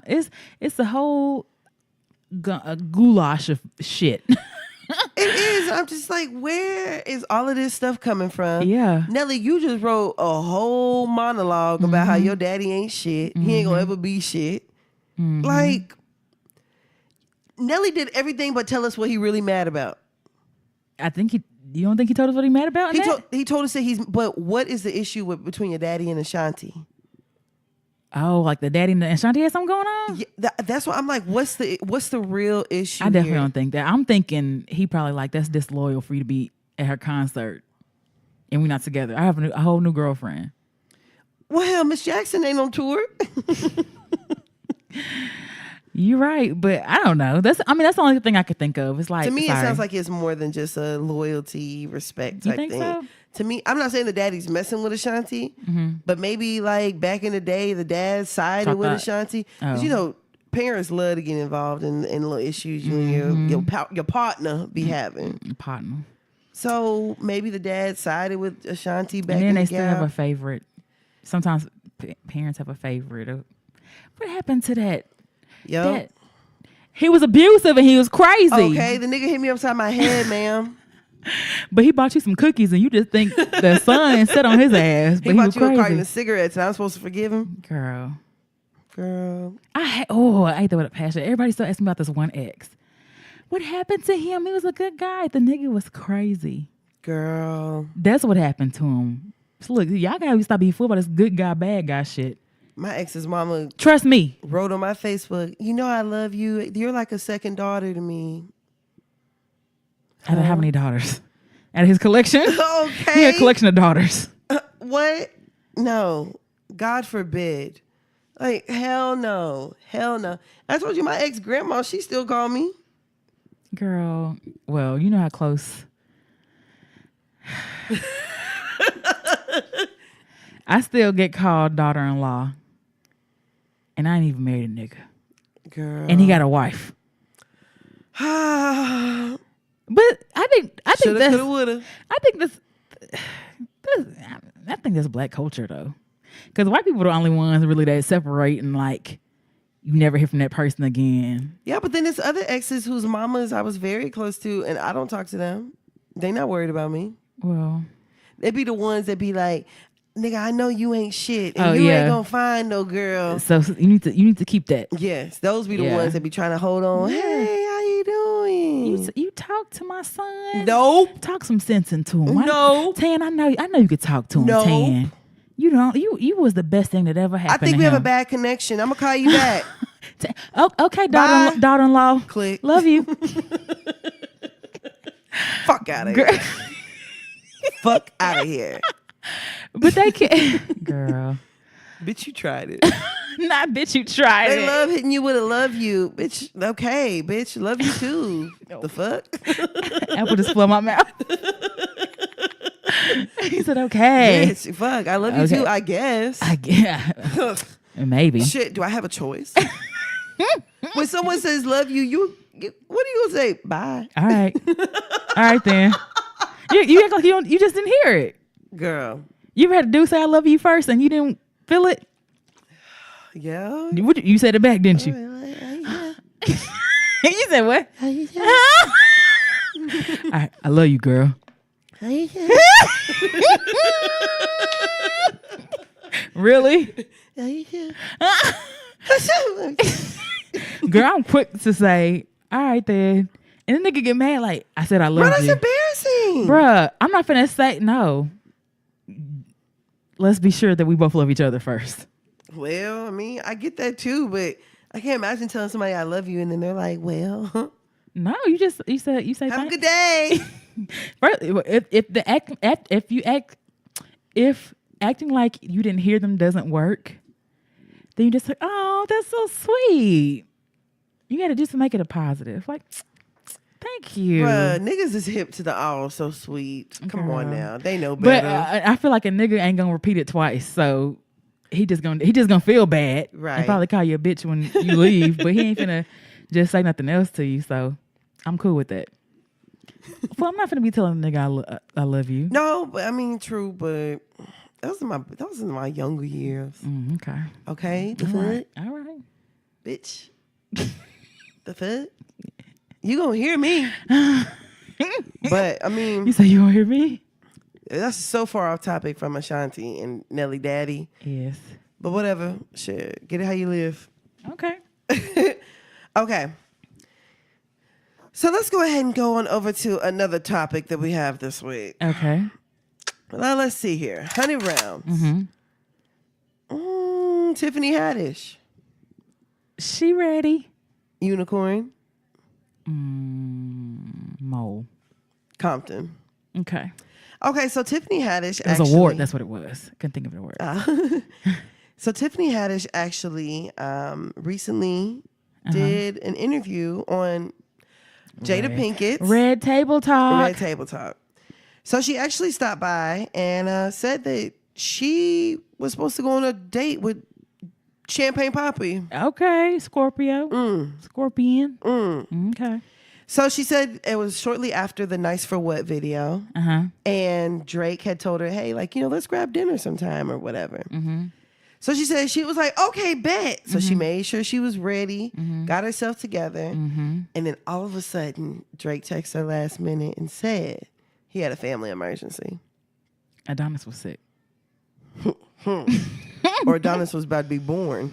Inc. It's a whole goulash of shit. It is. I'm just like, where is all of this stuff coming from? Yeah. Nelly, you just wrote a whole monologue about how your daddy ain't shit. He ain't gonna ever be shit. Like, Nelly did everything but tell us what he really mad about. I think you don't think he told us what he mad about? He told us that but what is the issue between your daddy and Ashanti? Oh, like the daddy and Ashanti had something going on? Yeah, that's why I'm like, what's the real issue? I definitely here? don't think that. I'm thinking he probably like, that's disloyal for you to be at her concert and we're not together. I have a whole new girlfriend. Well, hell, Miss Jackson ain't on tour. You're right, but I don't know. That's the only thing I could think of. It's like, To me, sorry. it sounds like it's more than just a loyalty, respect type You think thing. so? To me, I'm not saying the daddy's messing with Ashanti, but maybe like back in the day, the dad sided with Ashanti. Because, you know, parents love to get involved in little issues you and your partner be having. partner. So maybe the dad sided with Ashanti back And then in they the still have a gap. favorite. Sometimes parents have a favorite. What happened to that? Yup. He was abusive and he was crazy. Okay, the nigga hit me upside my head, ma'am. But he bought you some cookies and you just think the son sat on his ass. But He bought was you a carton crazy. of cigarettes and I'm supposed to forgive him? Girl. I hate that with a passion. Everybody still asking me about this one ex. What happened to him? He was a good guy. The nigga was crazy. Girl. That's what happened to him. So look, y'all gotta stop being fooled by this good guy, bad guy shit. My ex's mama Trust me. wrote on my Facebook, you know I love you. You're like a second daughter to me. Out of how many daughters? Out of his collection? Okay. He had a collection of daughters. What? No. God forbid. Like, hell no. Hell no. I told you my ex-grandma, she still called me. Girl, well, you know how close. I still get called daughter-in-law. And I ain't even married a nigga. Girl. And he got a wife. But I think Shoulda, that's, coulda, woulda. I think that's black culture though, because white people are the only ones really that separate and like you never hear from that person again. Yeah, but then there's other exes whose mamas I was very close to, and I don't talk to them. They not worried about me. Well, They be the ones that be like, nigga, I know you ain't shit, and you ain't gonna find no girl. so you need to keep that. Yes, those be the Yeah. ones that be trying to hold on. Yeah. Hey, how you doing? You talk to my son. Nope. Talk some sense into him. No. Tan, I know you could talk to him. No. Tan. You don't. You was the best thing that ever I happened. think to we have him. a bad connection. I'm gonna call you back. Okay, Bye. daughter-in-law. Click. Love you. Fuck out of here. Fuck out of here. But they can't. Girl. Bitch, you tried it. Not bitch, you tried They it. love hitting you with a love you. Bitch, okay, bitch, love you too. The fuck? Apple just flew out my mouth. He said, okay. Bitch, fuck, I love you Okay. too, I guess. Yeah. Maybe. Shit, do I have a choice? When someone says love you, what are you gonna say? Bye. All right. All right then. You act like you just didn't hear it. Girl. You ever had a dude say I love you first and you didn't feel it? Yeah. You said it back, didn't you? You said what? All right, I love you, girl. Really? Girl, I'm quick to say, all right then. And the nigga get mad like, I said I love Bro, that's you. embarrassing. Bruh, I'm not finna say no. Let's be sure that we both love each other first. Well, I mean, I get that too, but I can't imagine telling somebody I love you and then they're like, well, No, you say have a good day. First, if acting like you didn't hear them doesn't work, then you just like, oh, that's so sweet. You got to just make it a positive. Like, thank you. Bruh, niggas is hip to the all so sweet. Come on Girl. now. They know But better. I feel like a nigga ain't gonna repeat it twice, so he just gonna feel bad, Right. And probably call you a bitch when you leave. But he ain't finna just say nothing else to you. So I'm cool with that. Well, I'm not finna be telling a nigga I love you. No, but I mean, true, but that was in my younger years. Okay. Okay? The All fuck? right. All right. Bitch. The fuck? You gonna hear me. But, I mean, You say you won't hear me? that's so far off topic from Ashanti and Nelly Daddy. Yes. But whatever. Shit. Get it how you live. Okay. Okay. So let's go ahead and go on over to another topic that we have this week. Okay. Now let's see here. 100 rounds. Mm-hmm. Tiffany Haddish. She ready? Unicorn. Mole. Compton. Okay. Okay, so Tiffany Haddish It was a ward. That's what it was. Couldn't think of the word. So Tiffany Haddish actually recently did an interview on Jada Pinkett's Red Table Talk. Red Table Talk. So she actually stopped by and said that she was supposed to go on a date with Champagne Papi. Okay, Scorpio. Scorpion. Okay. So she said it was shortly after the Nice for What video. And Drake had told her, hey, like, let's grab dinner sometime or whatever. So she said, she was like, okay, bet. So she made sure she was ready, got herself together. And then all of a sudden, Drake texted her last minute and said he had a family emergency. Adonis was sick. Or Adonis was about to be born.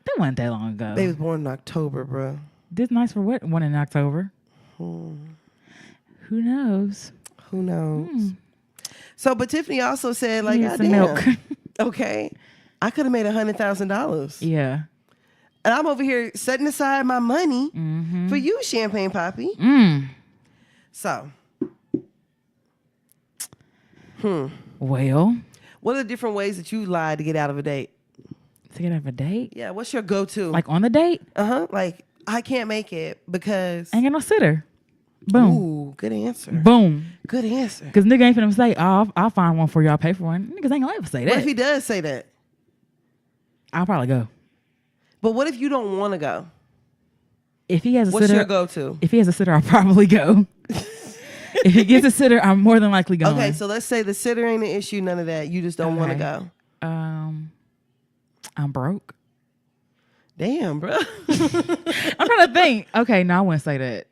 That wasn't that long ago. They was born in October, bro. This Nice for What one in October. Who knows? Who knows? So, but Tiffany also said, like, Here's some goddamn, milk. okay, I could have made $100,000. Yeah. And I'm over here setting aside my money for you, Champagne Papi. So, Well, what are the different ways that you lied to get out of a date? to get out of a date? Yeah, what's your go-to? Like on the date? Like, I can't make it because... Ain't got no sitter. Boom. Ooh, good answer. Boom. Good answer. Because nigga ain't finna say, oh, I'll find one for y'all, pay for one. Niggas ain't gonna ever say that. What if he does say that? I'll probably go. But what if you don't want to go? If he has a What's sitter, your go-to? If he has a sitter, I'll probably go. If he gets a sitter, I'm more than likely going. Okay, so let's say the sitter ain't an issue, none of that. You just don't want to Okay. go. I'm broke. Damn, bro. I'm trying to think. Okay, no, I wouldn't say that.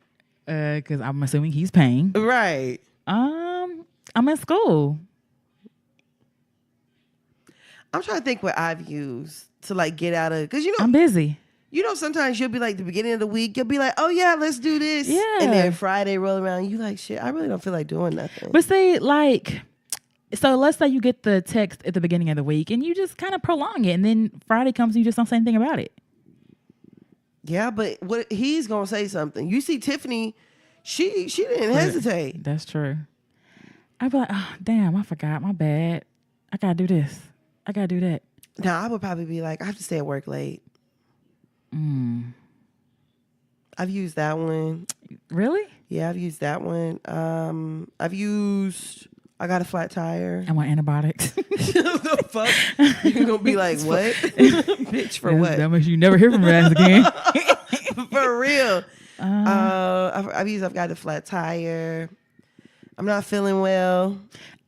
Because I'm assuming he's paying. Right. I'm in school. I'm trying to think what I've used to like get out of, because I'm busy. Sometimes you'll be like the beginning of the week, you'll be like, oh yeah, let's do this. Yeah. And then Friday roll around, you like, shit, I really don't feel like doing nothing. But see, like, so let's say you get the text at the beginning of the week and you just kind of prolong it. And then Friday comes and you just don't say anything about it. Yeah, but what he's gonna say something. You see Tiffany, she didn't hesitate. That's true. I'd be like, oh, damn, I forgot. My bad. I gotta do this. I gotta do that. Now I would probably be like, I have to stay at work late. I've used that one. Really? Yeah, I've used that one. I've used I got a flat tire. I want antibiotics. The fuck? You're gonna be like, what? Bitch, for what? That makes you never hear from your ass again. For real. I've got a flat tire. I'm not feeling well.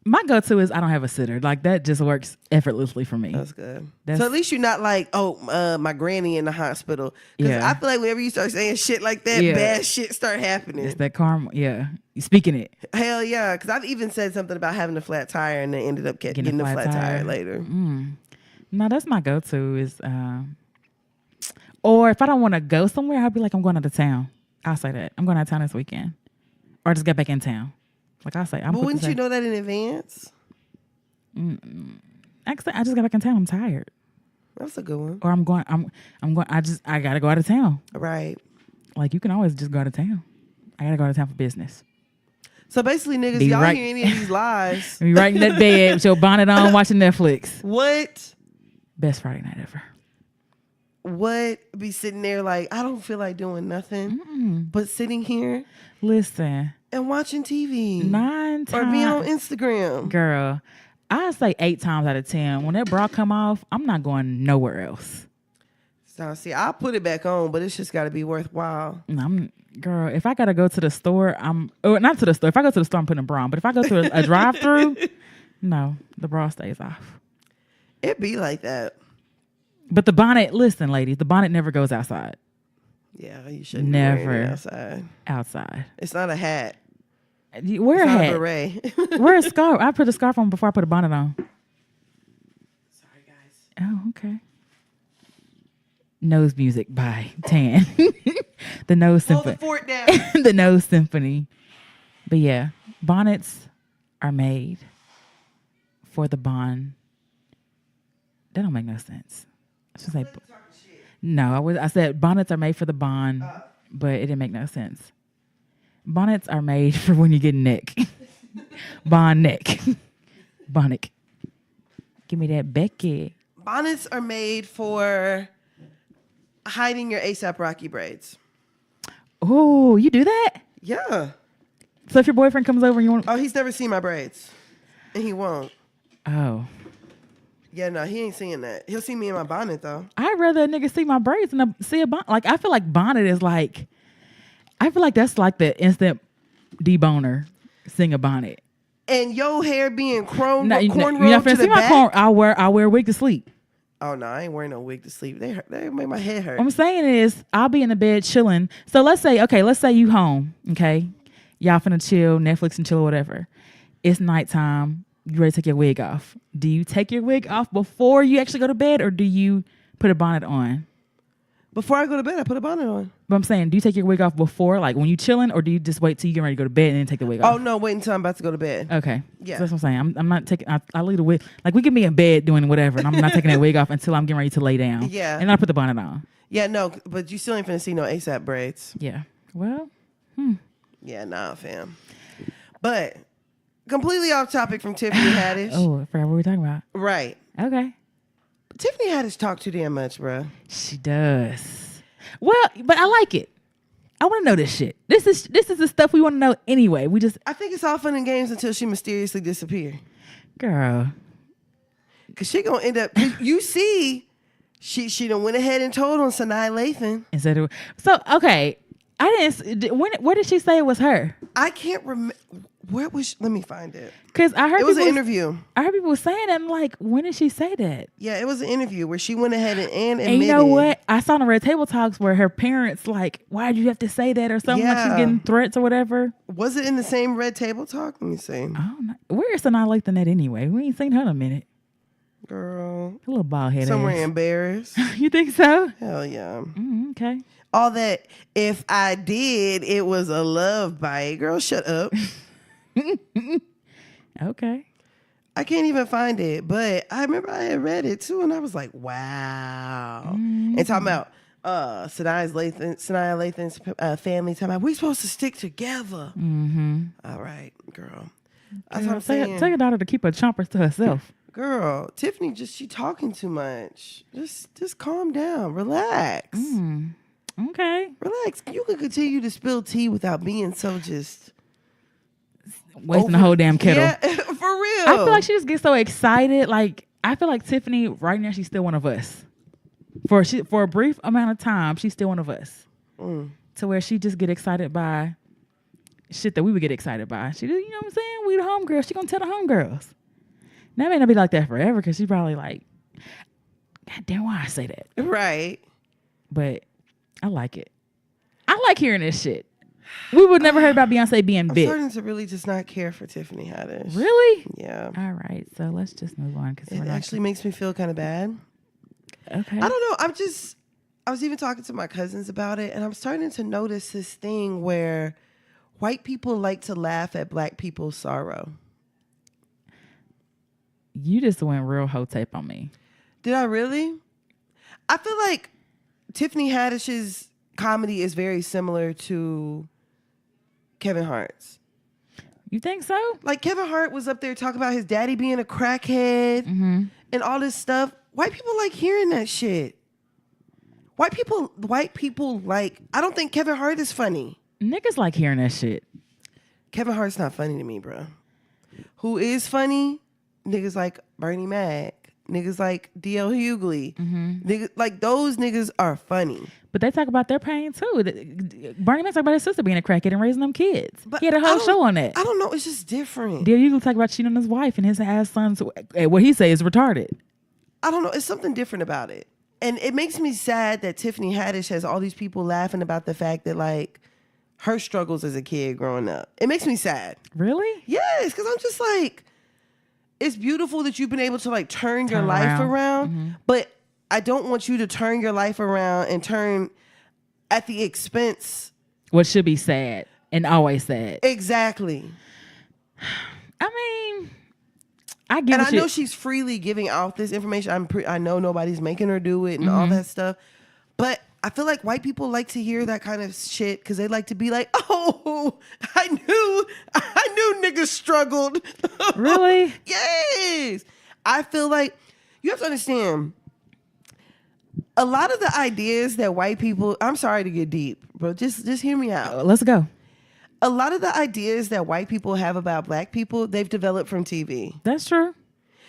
My go-to is I don't have a sitter. Like that just works effortlessly for me. That's good. So at least you're not like, my granny in the hospital. Because Yeah. I feel like whenever you start saying shit like that, bad shit start happening. It's that karma. Yeah. You speaking it. Hell yeah. Because I've even said something about having a flat tire and then ended up getting a flat tire later. No, that's my go-to is, or if I don't want to go somewhere, I'll be like, I'm going out of town. I'll say that. I'm going out of town this weekend. Or I just get back in town. Like I say, But wouldn't you know that in advance? Actually, I just got back in town. I'm tired. That's a good one. Or I'm going. I gotta go out of town. Right. Like you can always just go out of town. I gotta go out of town for business. So basically, niggas, y'all hear any of these lies? Be right in that bed with your bonnet on, watching Netflix. What? Best Friday night ever. What? Be sitting there like, I don't feel like doing nothing, but sitting here. Listen. And watching TV. 9 times. Or being on Instagram. Girl, I say 8 times out of 10. When that bra come off, I'm not going nowhere else. So see, I'll put it back on, but it's just got to be worthwhile. Girl, if I got to go to the store, or not to the store. If I go to the store, I'm putting a bra on. But if I go to a drive-through, no, the bra stays off. It be like that. But the bonnet, listen, ladies, the bonnet never goes outside. Yeah, you shouldn't never be wearing it outside. It's not a hat. Wear a hat. Not a beret. Wear a scarf. I put a scarf on before I put a bonnet on. Sorry, guys. Oh, okay. Nose Music by Tan. The Nose Symphony. Hold the fort down. The Nose Symphony. But yeah, bonnets are made for the bond. That don't make no sense. I should say, no, I said bonnets are made for the bond, but it didn't make no sense. Bonnets are made for when you get neck. Bond neck. Bonnet. Give me that Becky. Bonnets are made for hiding your ASAP Rocky braids. Oh, you do that? Yeah. So if your boyfriend comes over and you want... Oh, he's never seen my braids. And he won't. Oh. Yeah, no, he ain't seeing that. He'll see me in my bonnet, though. I'd rather a nigga see my braids than see a bonnet. Like, I feel like bonnet is like... I feel like that's like the instant deboner, seeing a bonnet. And your hair being cornrowed to the back? I'll wear a wig to sleep. Oh, no, I ain't wearing no wig to sleep. They make my head hurt. What I'm saying is, I'll be in the bed chilling. So let's say you home, okay? Y'all finna chill, Netflix and chill or whatever. It's nighttime. You ready to take your wig off. Do you take your wig off before you actually go to bed, or do you put a bonnet on? Before I go to bed, I put a bonnet on. But I'm saying, do you take your wig off before, like when you chilling, or do you just wait till you get ready to go to bed and then take the wig off? Oh, no, wait until I'm about to go to bed. Okay. Yeah. So that's what I'm saying. I'm not taking, I leave the wig, like we can be in bed doing whatever, and I'm not taking that wig off until I'm getting ready to lay down. Yeah. And then I put the bonnet on. Yeah, no, but you still ain't finna see no ASAP braids. Yeah. Well. Yeah, nah, fam. But completely off topic from Tiffany Haddish. Oh, I forgot what we were talking about. Right. Okay. Tiffany Haddish talk too damn much, bro. She does. Well, but I like it. I want to know this shit. This is the stuff we want to know anyway. I think it's all fun and games until she mysteriously disappear. Girl. Cause she gonna end up. You see, she done went ahead and told on Sanaa Lathan. So okay, I didn't. Where did she say it was her? I can't remember. Where was? Let me find it. Because I heard it was an interview. I heard people saying that. I'm like, when did she say that? Yeah, it was an interview where she went ahead and admitted. And you know what? I saw on the Red Table Talks where her parents like, why did you have to say that or something? Like she's getting threats or whatever. Was it in the same Red Table Talk? Let me see. Oh, where is Sanaa Lathan at anyway? We ain't seen her in a minute. Girl, a little bald head. Somewhere embarrassed. You think so? Hell yeah. Okay. All that. If I did, it was a love bite. Girl, shut up. Okay. I can't even find it, but I remember I had read it too, and I was like, wow. And talking about Sanaa Lathan's family, talking about, we supposed to stick together. All right, girl. That's what I'm saying. Tell your daughter to keep her chompers to herself. Girl, Tiffany, she talking too much. Just calm down. Relax. Okay. Relax. You can continue to spill tea without being so just... wasting the whole damn kettle. Yeah, for real. I feel like she just gets so excited. Like, I feel like Tiffany, right now, she's still one of us. For a brief amount of time, she's still one of us. To where she just get excited by shit that we would get excited by. She, you know what I'm saying? We the homegirls. She gonna tell the homegirls. That may not be like that forever because she probably like, God damn, why I say that? Right. But I like it. I like hearing this shit. We would never heard about Beyonce being I'm big. starting to really just not care for Tiffany Haddish. Really? Yeah. All right. So let's just move on because It actually makes me feel kind of bad. Okay. I don't know. I was even talking to my cousins about it, and I'm starting to notice this thing where white people like to laugh at black people's sorrow. You just went real hoe tape on me. Did I really? I feel like Tiffany Haddish's comedy is very similar to Kevin Hart's. You think so? Like Kevin Hart was up there talking about his daddy being a crackhead and all this stuff. White people like hearing that shit. White people like, I don't think Kevin Hart is funny. Niggas like hearing that shit. Kevin Hart's not funny to me, bro. Who is funny? Niggas like Bernie Mac. Niggas like D.L. Hughley. Niggas, like those niggas are funny. But they talk about their pain too. Bernie Mac talk about his sister being a crackhead and raising them kids. But he had a whole show on that. I don't know. It's just different. D.L. Hughley talk about cheating on his wife and his ass sons. What he say is retarded. I don't know. It's something different about it. And it makes me sad that Tiffany Haddish has all these people laughing about the fact that like her struggles as a kid growing up. It makes me sad. Really? Yes, because I'm just like, it's beautiful that you've been able to like turn your life around, but I don't want you to turn your life around and turn at the expense. What should be sad and always sad. Exactly. I mean, I get And what I know she's freely giving out this information. I know nobody's making her do it and all that stuff, but I feel like white people like to hear that kind of shit because they like to be like, "Oh, I knew niggas struggled." Really? Yes. I feel like you have to understand a lot of the ideas that white people. I'm sorry to get deep, but just hear me out. Let's go. A lot of the ideas that white people have about black people, they've developed from TV. That's true.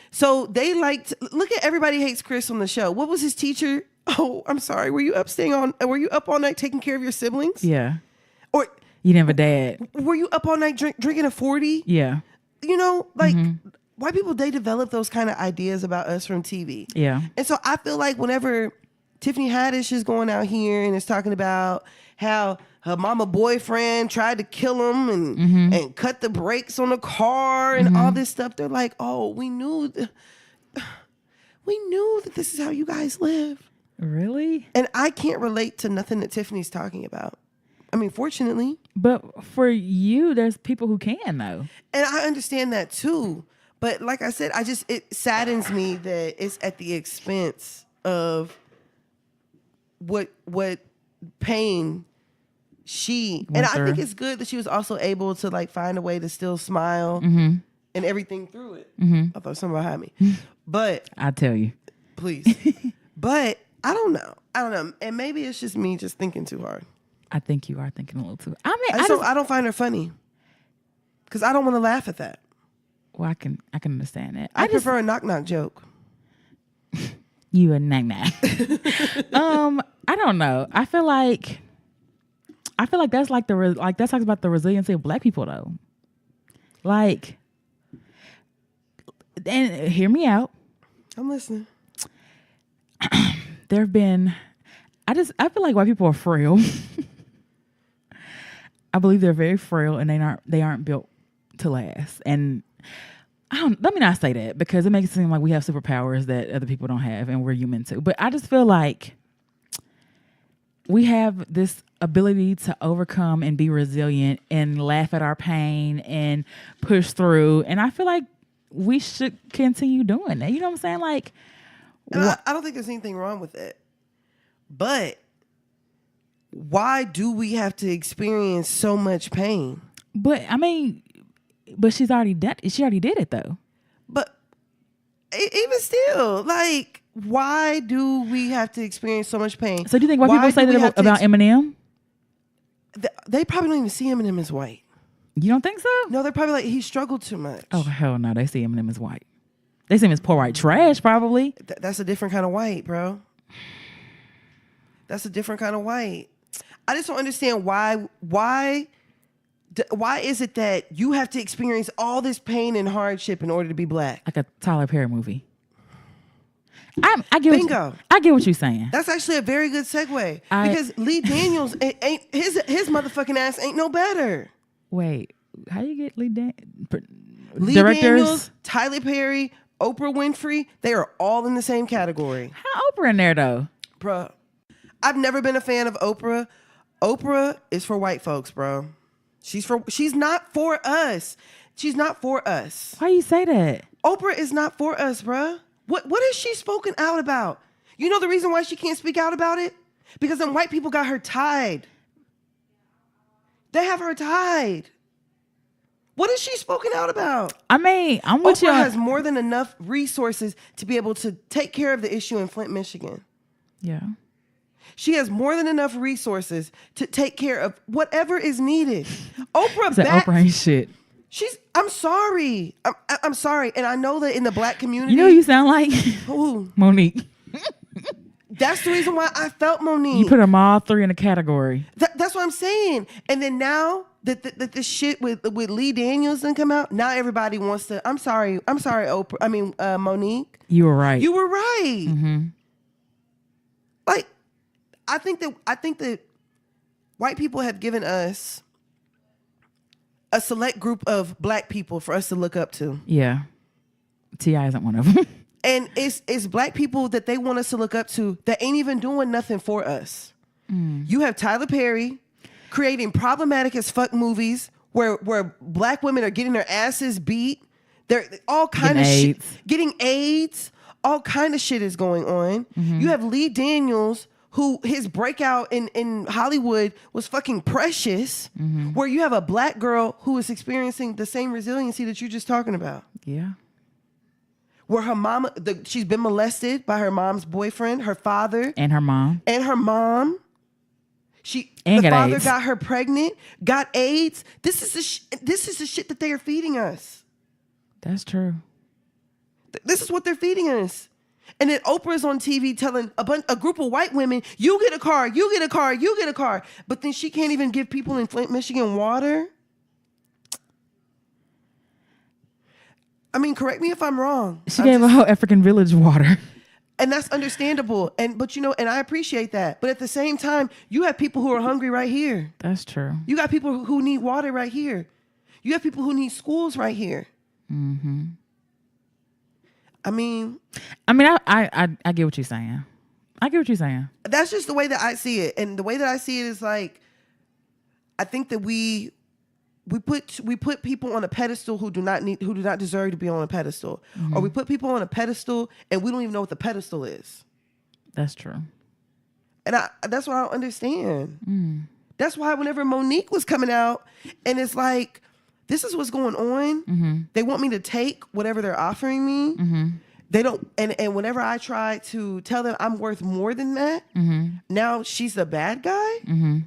So they like to look at Everybody Hates Chris on the show. What was his teacher? Oh, I'm sorry. Were you up all night taking care of your siblings? Yeah. Or you didn't have a dad. were you up all night drinking a 40? Yeah. You know, like white people, they develop those kind of ideas about us from TV. Yeah. And so I feel like whenever Tiffany Haddish is going out here and is talking about how her mama boyfriend tried to kill him and cut the brakes on the car and all this stuff, they're like, oh, we knew that this is how you guys live. Really? And I can't relate to nothing that Tiffany's talking about. I mean, fortunately. But for you, there's people who can, though. And I understand that too. But like I said, it saddens me that it's at the expense of what pain and I think it's good that she was also able to like find a way to still smile and everything through it. I thought something behind me. But I tell you. Please. But I don't know. And maybe it's just me just thinking too hard. I think you are thinking a little too. I mean, I don't find her funny. Because I don't want to laugh at that. Well, I can understand that. I prefer a knock-knock joke. You a knock-knock. I don't know. I feel like that's like that talks about the resiliency of black people though. Like, and hear me out. I'm listening. There have been, I feel like white people are frail. I believe they're very frail and they aren't built to last. And let me not say that because it makes it seem like we have superpowers that other people don't have and we're human too. But I just feel like we have this ability to overcome and be resilient and laugh at our pain and push through. And I feel like we should continue doing that. You know what I'm saying? Like, I don't think there's anything wrong with it. But why do we have to experience so much pain? But I mean, she already did it though. But even still, like, why do we have to experience so much pain? So do you think white people say that about Eminem? They probably don't even see Eminem as white. You don't think so? No, they're probably like, he struggled too much. Oh, hell no. They see Eminem as white. They see him as poor white trash, probably. That's a different kind of white, bro. That's a different kind of white. I just don't understand why Why is it that you have to experience all this pain and hardship in order to be black? Like a Tyler Perry movie. I get Bingo. I get what you're saying. That's actually a very good segue because Lee Daniels ain't his motherfucking ass ain't no better. Wait, how you get Lee Directors? Daniels, Tyler Perry, Oprah Winfrey, they are all in the same category. How Oprah in there though? Bruh, I've never been a fan of Oprah. Oprah is for white folks, bro. She's not for us. She's not for us. Why you say that? Oprah is not for us, bruh. What has she spoken out about? You know the reason why she can't speak out about it? Because them white people got her tied. They have her tied. What has she spoken out about? I mean, I'm with you. Oprah has more than enough resources to be able to take care of the issue in Flint, Michigan. Yeah. She has more than enough resources to take care of whatever is needed. Oprah ain't shit. I'm sorry. I'm sorry. And I know that in the black community. You know who you sound like? Who? Monique. That's the reason why I felt Monique. You put them all three in a category. That's what I'm saying. And then now that the shit with Lee Daniels didn't come out, now everybody wants to. I'm sorry, Oprah. I mean, Monique. You were right. You were right. Mm-hmm. Like, I think that white people have given us a select group of black people for us to look up to. Yeah. T.I. isn't one of them. And it's black people that they want us to look up to that ain't even doing nothing for us. You have Tyler Perry creating problematic as fuck movies where black women are getting their asses beat. They're all kind of shit. Getting AIDS. All kind of shit is going on. Mm-hmm. You have Lee Daniels, who his breakout in Hollywood was fucking Precious, where you have a black girl who is experiencing the same resiliency that you're just talking about. Yeah. Where her mama, she's been molested by her mom's boyfriend, her father. And her mom. The got father AIDS. got her pregnant, got AIDS. This is the shit that they are feeding us. That's true. This is what they're feeding us. And then Oprah's on TV telling a group of white women, you get a car, you get a car, you get a car. But then she can't even give people in Flint, Michigan water. I mean, correct me if I'm wrong. She gave a whole African village water. And that's understandable. But and I appreciate that. But at the same time, you have people who are hungry right here. That's true. You got people who need water right here. You have people who need schools right here. Mm-hmm. I mean, I get what you're saying. I get what you're saying. That's just the way that I see it. And the way that I see it is like, I think that we put people on a pedestal who do not deserve to be on a pedestal. Mm-hmm. Or we put people on a pedestal and we don't even know what the pedestal is. That's true. And that's what I don't understand. That's why whenever Monique was coming out and it's like, this is what's going on. They want me to take whatever they're offering me. They don't, and whenever I try to tell them I'm worth more than that, now she's the bad guy.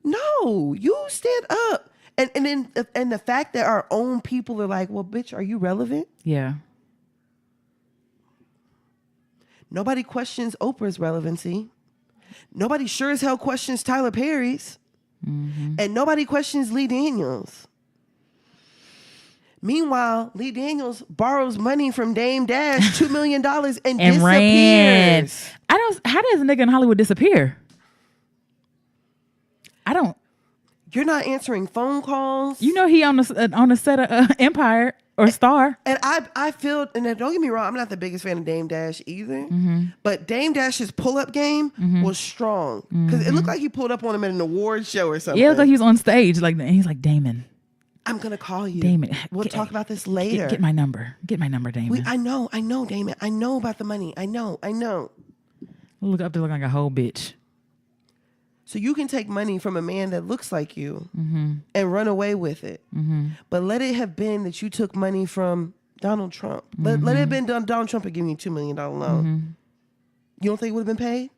No, you stand up. And then the fact that our own people are like, well, bitch, are you relevant? Yeah. Nobody questions Oprah's relevancy. Nobody sure as hell questions Tyler Perry's. And nobody questions Lee Daniels. Meanwhile, Lee Daniels borrows money from Dame Dash, $2 million, and disappears. Ran. How does a nigga in Hollywood disappear? You're not answering phone calls. You know he on the set of Empire or Star. And I feel, and don't get me wrong, I'm not the biggest fan of Dame Dash either. But Dame Dash's pull-up game was strong. Because it looked like he pulled up on him at an award show or something. Yeah, it looked like he was on stage. And he's like, Damon. I'm going to call you. Damon. We'll talk about this later. Get my number. Get my number, Damon. I know, Damon. I know about the money. I know. Look up there looking like a whole bitch. So you can take money from a man that looks like you and run away with it. But let it have been that you took money from Donald Trump. Let it have been Donald Trump had given you $2 million loan. You don't think it would have been paid?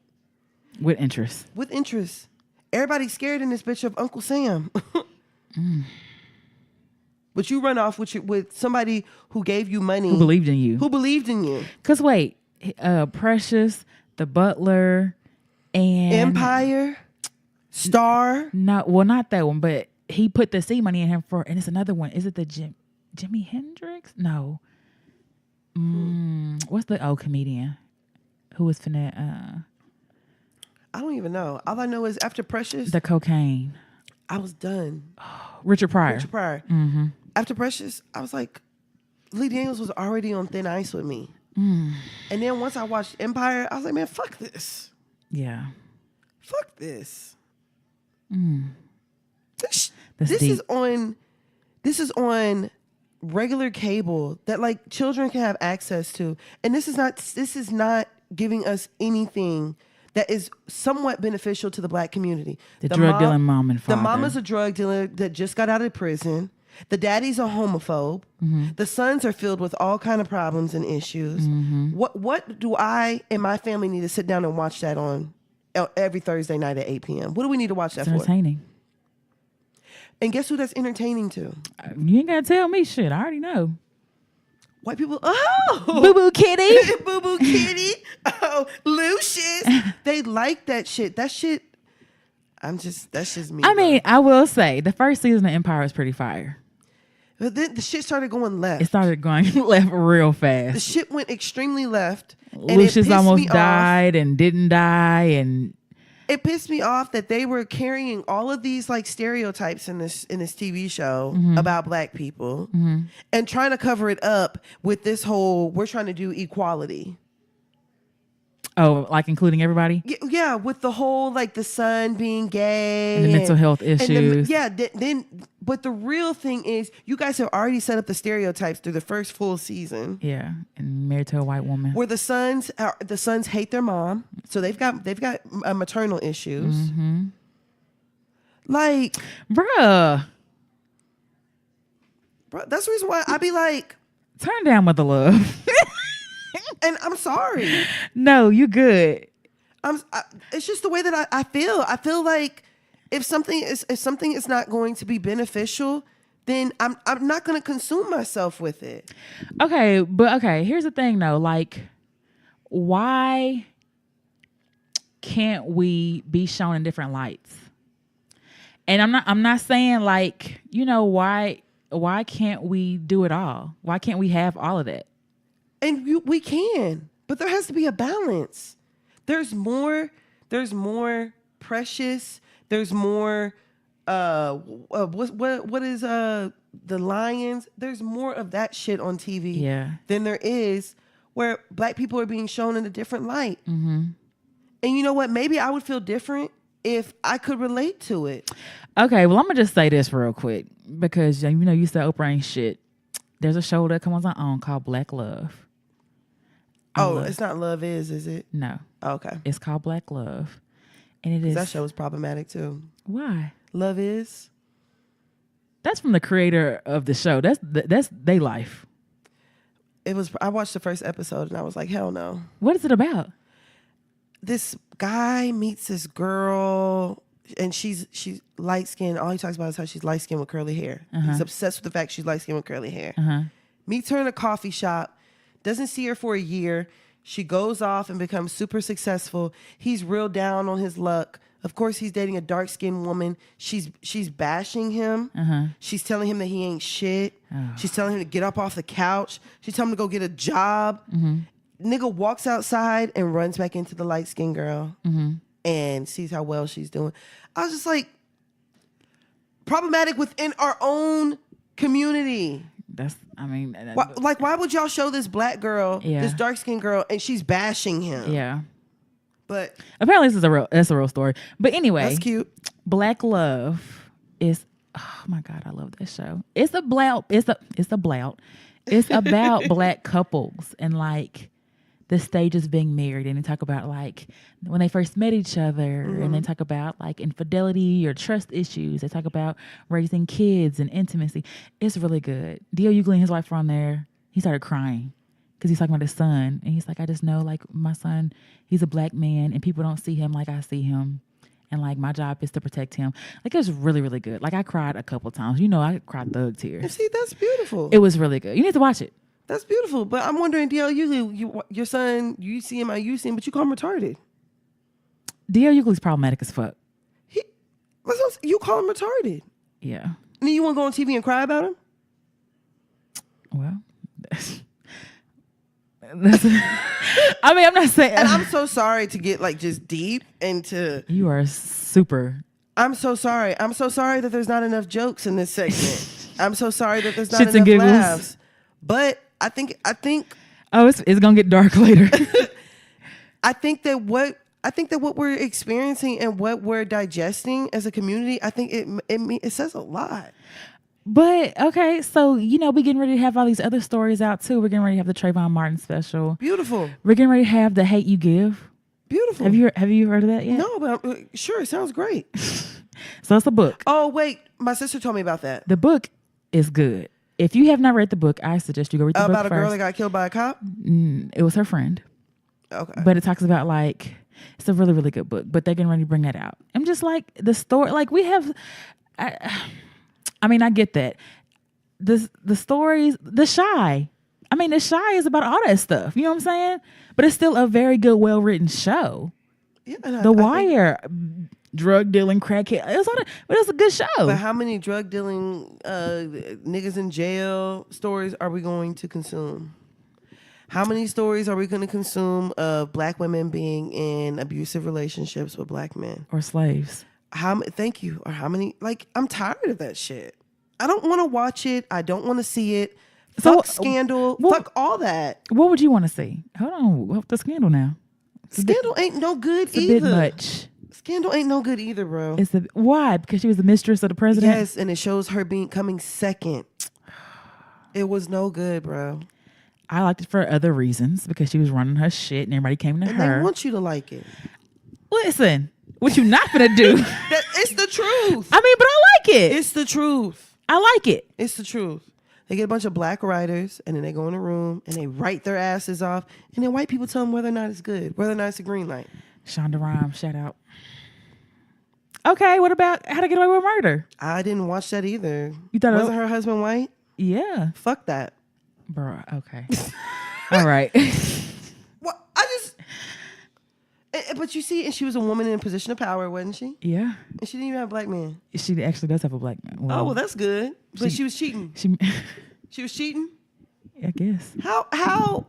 With interest. With interest. Everybody's scared in this bitch of Uncle Sam. But you run off with somebody who gave you money. Who believed in you. Because wait, Precious, The Butler, and... Empire, Star. No, well, not that one, but he put the seed money in him and it's another one. Is it the Jimi Hendrix? No. What's the old comedian who was finna? I don't even know. All I know is after Precious, The cocaine. I was done. Richard Pryor. Mm-hmm. After Precious, I was like, Lee Daniels was already on thin ice with me. And then once I watched Empire, I was like, man, fuck this. Yeah. Fuck this. This deep. This is on regular cable that like children can have access to. And this is not giving us anything that is somewhat beneficial to the black community. The drug dealing mom and father. The mama's a drug dealer that just got out of prison. The daddy's a homophobe. The sons are filled with all kind of problems and issues. What do I and my family need to sit down and watch that on every Thursday night at 8 p.m.? What do we need to watch that for? Entertaining. And guess who that's entertaining to? You ain't gotta tell me shit. I already know. White people. Oh, Boo Boo Kitty. Boo Boo Kitty. Oh, Lucius. They like that shit. That shit. That's just me. I mean, I will say the first season of Empire was pretty fire. But then the shit started going left. It started going left real fast. The shit went extremely left. Lucius almost died and didn't die, and it pissed me off that they were carrying all of these like stereotypes in this TV show about black people and trying to cover it up with this whole we're trying to do equality. Oh, like including everybody? Yeah, with the whole like the son being gay and the mental health issues. But the real thing is you guys have already set up the stereotypes through the first full season. Yeah, and married to a white woman. Where the sons hate their mom, so they've got maternal issues. Like, bruh, that's the reason why I be like, turn down with the love. And I'm sorry. No, you good. It's just the way that I feel. I feel like if something is not going to be beneficial, then I'm not going to consume myself with it. Okay, here's the thing though. Like, why can't we be shown in different lights? And I'm not saying like, why can't we do it all? Why can't we have all of that? And we can, but there has to be a balance. There's more Precious. There's more. What is the Lions? There's more of that shit on TV than there is where black people are being shown in a different light. And you know what? Maybe I would feel different if I could relate to it. Okay, well I'm gonna just say this real quick because you said Oprah ain't shit. There's a show that comes on called Black Love. It's not Love Is it? No. Oh, okay. It's called Black Love. And it is. That show is problematic too. Why? Love Is? That's from the creator of the show. That's their life. I watched the first episode and I was like, hell no. What is it about? This guy meets this girl and she's light skinned. All he talks about is how she's light skinned with curly hair. He's obsessed with the fact she's light skinned with curly hair. Meets her in a coffee shop. Doesn't see her for a year. She goes off and becomes super successful. He's real down on his luck. Of course, he's dating a dark-skinned woman. She's bashing him. She's telling him that he ain't shit. She's telling him to get up off the couch. She's telling him to go get a job. Nigga walks outside and runs back into the light-skinned girl and sees how well she's doing. I was just like, problematic within our own community. Why would y'all show this black girl, this dark skinned girl, and she's bashing him? Yeah. But apparently that's a real story. But anyway, that's cute. Black Love is, oh my God, I love this show. It's about black couples and like the stages of being married, and they talk about like when they first met each other, and they talk about like infidelity or trust issues. They talk about raising kids and intimacy. It's really good. D.L. Hughley and his wife were on there. He started crying because he's talking about his son, and he's like, I just know like my son, he's a black man, and people don't see him like I see him, and like my job is to protect him. Like it was really, really good. Like I cried a couple times. I cried thug tears. See, that's beautiful. It was really good. You need to watch it. That's beautiful. But I'm wondering, D.L. Hughley, your son, you see him, but you call him retarded. D.L. Hughley's problematic as fuck. You call him retarded. Yeah. And then you want to go on TV and cry about him? Well, I mean, I'm not saying. And I'm so sorry to get like just deep into. You are super. I'm so sorry. I'm so sorry that there's not enough jokes in this segment. I'm so sorry that there's not Shits and enough giggles. laughs. But I think. Oh, it's gonna get dark later. I think that what we're experiencing and what we're digesting as a community, I think it says a lot. But okay, so we getting ready to have all these other stories out too. We're getting ready to have the Trayvon Martin special. Beautiful. We're getting ready to have the Hate You Give. Beautiful. Have you heard of that yet? No, but sure, it sounds great. So it's a book. Oh wait, my sister told me about that. The book is good. If you have not read the book, I suggest you go read the book About a first. girl that got killed by a cop. It was her friend. Okay. But it talks about it's a really, really good book, but they're getting ready to bring that out. I'm just like the story, we have, I mean, I get that. The stories, The Shy. I mean, The Shy is about all that stuff. You know what I'm saying? But it's still a very good, well-written show. Yeah, The Wire, drug dealing, crackhead. It was a good show. But how many drug dealing niggas in jail stories are we going to consume? How many stories are we going to consume of black women being in abusive relationships with black men? Or slaves. Thank you. Or how many? I'm tired of that shit. I don't want to watch it. I don't want to see it. Fuck Scandal. Fuck all that. What would you want to see? Hold on. What's the Scandal now? Scandal ain't no good it's either. A bit much. Scandal ain't no good either, bro. Why? Because she was the mistress of the president? Yes, and it shows her coming second. It was no good, bro. I liked it for other reasons because she was running her shit and everybody came to and her. They want you to like it. Listen, what you not gonna do? It's the truth. I mean, but I like it. It's the truth. I like it. It's the truth. They get a bunch of black writers and then they go in a room and they write their asses off and then white people tell them whether or not it's good, whether or not it's a green light. Shonda Rhimes, shout out. Okay, what about How to Get Away with Murder? I didn't watch that either. You thought Wasn't her husband white? Yeah. Fuck that. Bro, okay. All right. Well, but you see, and she was a woman in a position of power, wasn't she? Yeah. And she didn't even have a black man. She actually does have a black man. Well, that's good. But she was cheating. She was cheating? I guess. How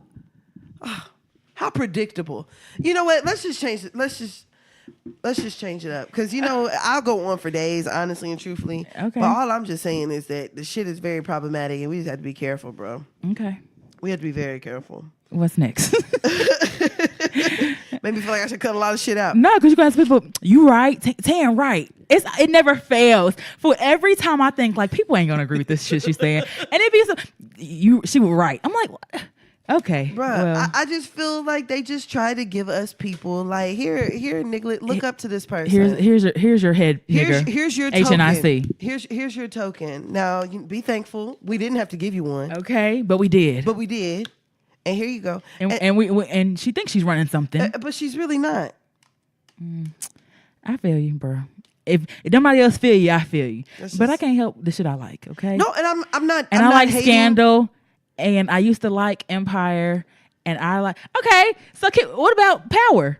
predictable. You know what? Let's just change it. Let's just change it up. Because, I'll go on for days, honestly and truthfully. Okay. But all I'm just saying is that the shit is very problematic and we just have to be careful, bro. Okay. We have to be very careful. What's next? Made me feel like I should cut a lot of shit out. No, because you guys people, you right, Tan right. It never fails. For every time I think people ain't gonna agree with this shit she's saying, and it be she was right. I'm like, okay, bro. Well, I just feel like they just try to give us people here, nigga, look up to this person. Here's your head, nigga. Here's your token. HNIC. Here's your token. Now be thankful. We didn't have to give you one. Okay, but we did. And here you go. And she thinks she's running something, but she's really not. I feel you, bro. If nobody else feel you, I feel you. But I can't help the shit I like. Okay. No, and I'm not. And I'm I not like hating. Scandal, and I used to like Empire, and I like. Okay, so what about Power?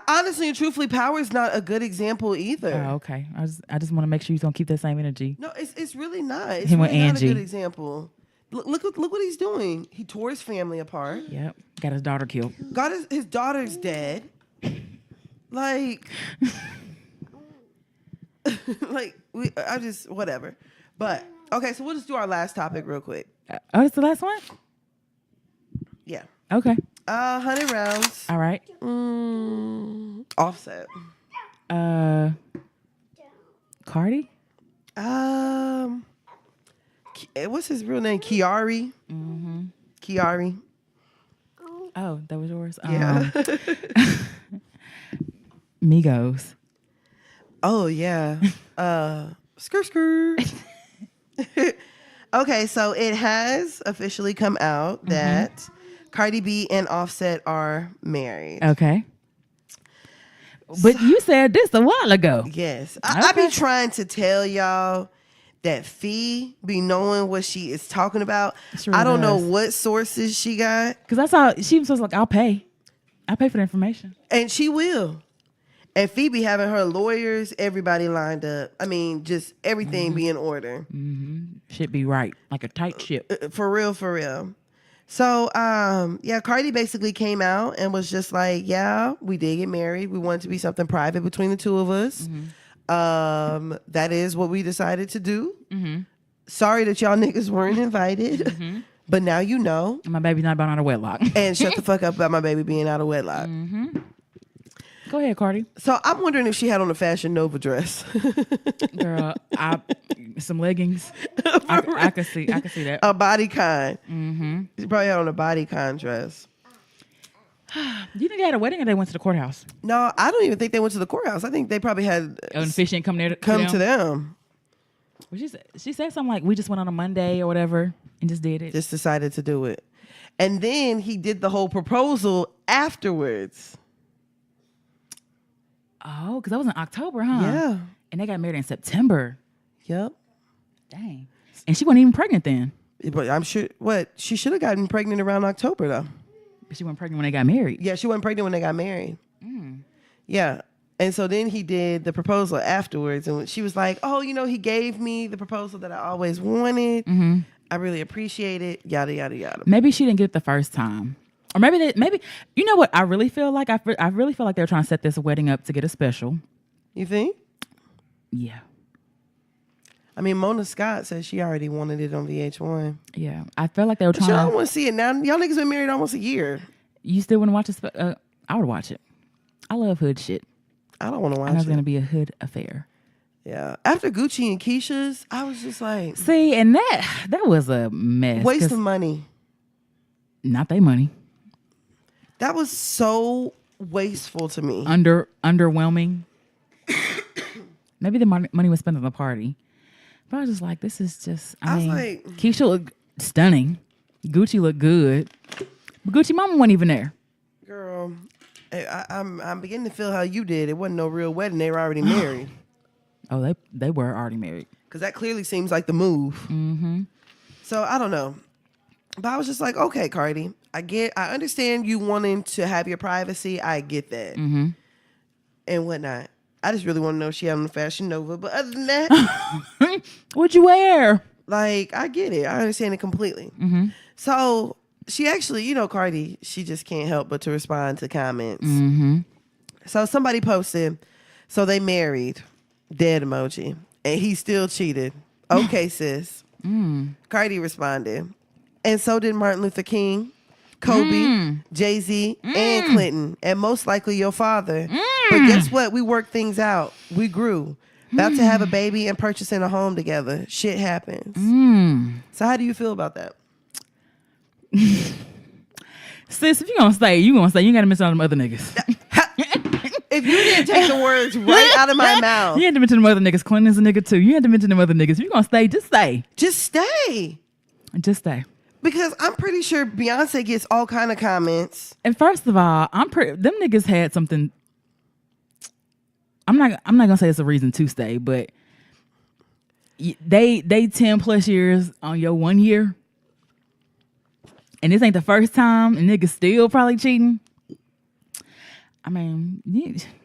Honestly and truthfully, Power is not a good example either. Oh, okay. I just want to make sure you're gonna keep that same energy. No, it's really not. It's Him with really not a Angie. good example. Look what he's doing. He tore his family apart. Yep. Got his daughter killed. Got his daughter's dead. Whatever. But okay, so we'll just do our last topic real quick. Oh, it's the last one? Yeah. Okay. 100 rounds. All right. Offset. Cardi? What's his real name? Kiari. Mm-hmm. Kiari. Oh, that was yours? Yeah. Migos. Oh, yeah. Skr. Okay, so it has officially come out that Cardi B and Offset are married. Okay. But you said this a while ago. Yes. I be trying to tell y'all that Fee be knowing what she is talking about. Sure I don't know does. what sources she got. Because I saw she was like, I'll pay for the information. And she will. And Phoebe having her lawyers, everybody lined up. I mean, just everything be in order. Should be right, like a tight ship. For real, for real. So, yeah, Cardi basically came out and was just like, yeah, we did get married. We wanted to be something private between the two of us. That is what we decided to do. Sorry that y'all niggas weren't invited. But now you know. My baby's not born out of wedlock. And shut the fuck up about my baby being out of wedlock. Go ahead, Cardi. So I'm wondering if she had on a Fashion Nova dress. Girl, some leggings. I could see that. A bodycon. She probably had on a bodycon dress. Do you think they had a wedding or they went to the courthouse? No, I don't even think they went to the courthouse. I think they probably had an officiant come there to them. Well, she said something like, we just went on a Monday or whatever and just did it. Just decided to do it. And then he did the whole proposal afterwards. Oh, because that was in October, huh? Yeah. And they got married in September. Yep. Dang. And she wasn't even pregnant then. But I'm sure, she should have gotten pregnant around October, though. But she wasn't pregnant when they got married. Yeah, she wasn't pregnant when they got married. Yeah. And so then he did the proposal afterwards. And she was like, oh, he gave me the proposal that I always wanted. I really appreciate it. Yada, yada, yada. Maybe she didn't get it the first time. Or maybe, you know what I really feel like? I really feel like they were trying to set this wedding up to get a special. You think? Yeah. I mean, Mona Scott said she already wanted it on VH1. Yeah. I felt like they were trying to. Y'all don't want to see it now. Y'all niggas been married almost a year. You still want to watch it? I would watch it. I love hood shit. I don't want to watch it. And it's going to be a hood affair. Yeah. After Gucci and Keisha's, I was just like. See, and that was a mess. Waste of money. Not their money. That was so wasteful to me. Underwhelming. Maybe the money was spent on the party. But I was just like, this is just, I mean, like, Keisha looked stunning. Gucci looked good. But Gucci mama wasn't even there. Girl, I'm beginning to feel how you did. It wasn't no real wedding. They were already married. Oh, they were already married. Because that clearly seems like the move. So I don't know. But I was just like, okay, Cardi, I understand you wanting to have your privacy. I get that. And whatnot. I just really want to know if she had on the Fashion Nova. But other than that. What'd you wear? Like, I get it. I understand it completely. So she actually, Cardi, she just can't help but to respond to comments. So somebody posted, so they married, dead emoji, and he still cheated. Okay, sis. Cardi responded. And so did Martin Luther King, Kobe, Jay-Z, and Clinton, and most likely your father. But guess what? We worked things out. We grew. About to have a baby and purchasing a home together. Shit happens. So how do you feel about that? Sis, if you're going to stay, you're going to stay. You ain't got to mention all them other niggas. If you didn't take the words right out of my mouth. You had to mention them other niggas. Clinton's a nigga too. You had to mention them other niggas. If you're going to stay, just stay. Just stay. Just stay. Because I'm pretty sure Beyonce gets all kind of comments. And first of all, them niggas had something. I'm not gonna say it's a reason to stay, but they 10 plus years on your 1 year, and this ain't the first time, and niggas still probably cheating. I mean,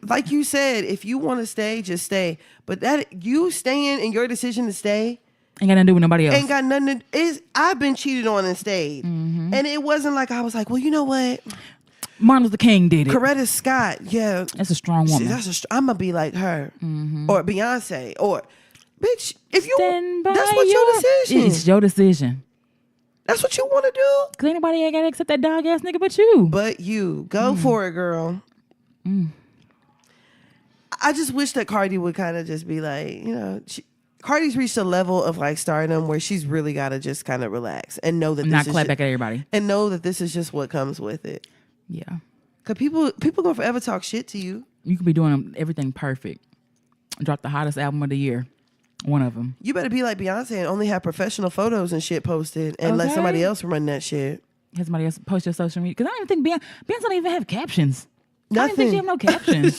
like you said, if you want to stay, just stay. But that you staying and your decision to stay ain't got nothing to do with nobody else. Ain't got nothing to. I've been cheated on and stayed, and it wasn't like I was like, well, you know what? Martin Luther King did it. Coretta Scott, yeah. That's a strong woman. I'm going to be like her. Or Beyonce. Or, bitch, if you, Stand by that's what your decision. It's your decision. That's what you want to do. Because anybody ain't got to accept that dog ass nigga but you. But you. Go for it, girl. I just wish that Cardi would kind of just be like, Cardi's reached a level of like stardom where she's really got to just kind of relax and know that not clap back at everybody. And know that this is just what comes with it. Yeah. Because people gonna forever talk shit to you. You could be doing everything perfect. Drop the hottest album of the year. One of them. You better be like Beyonce and only have professional photos and shit posted and let somebody else run that shit. Have somebody else post your social media. Because I don't even think Beyonce don't even have captions. Nothing. I don't think she have no captions.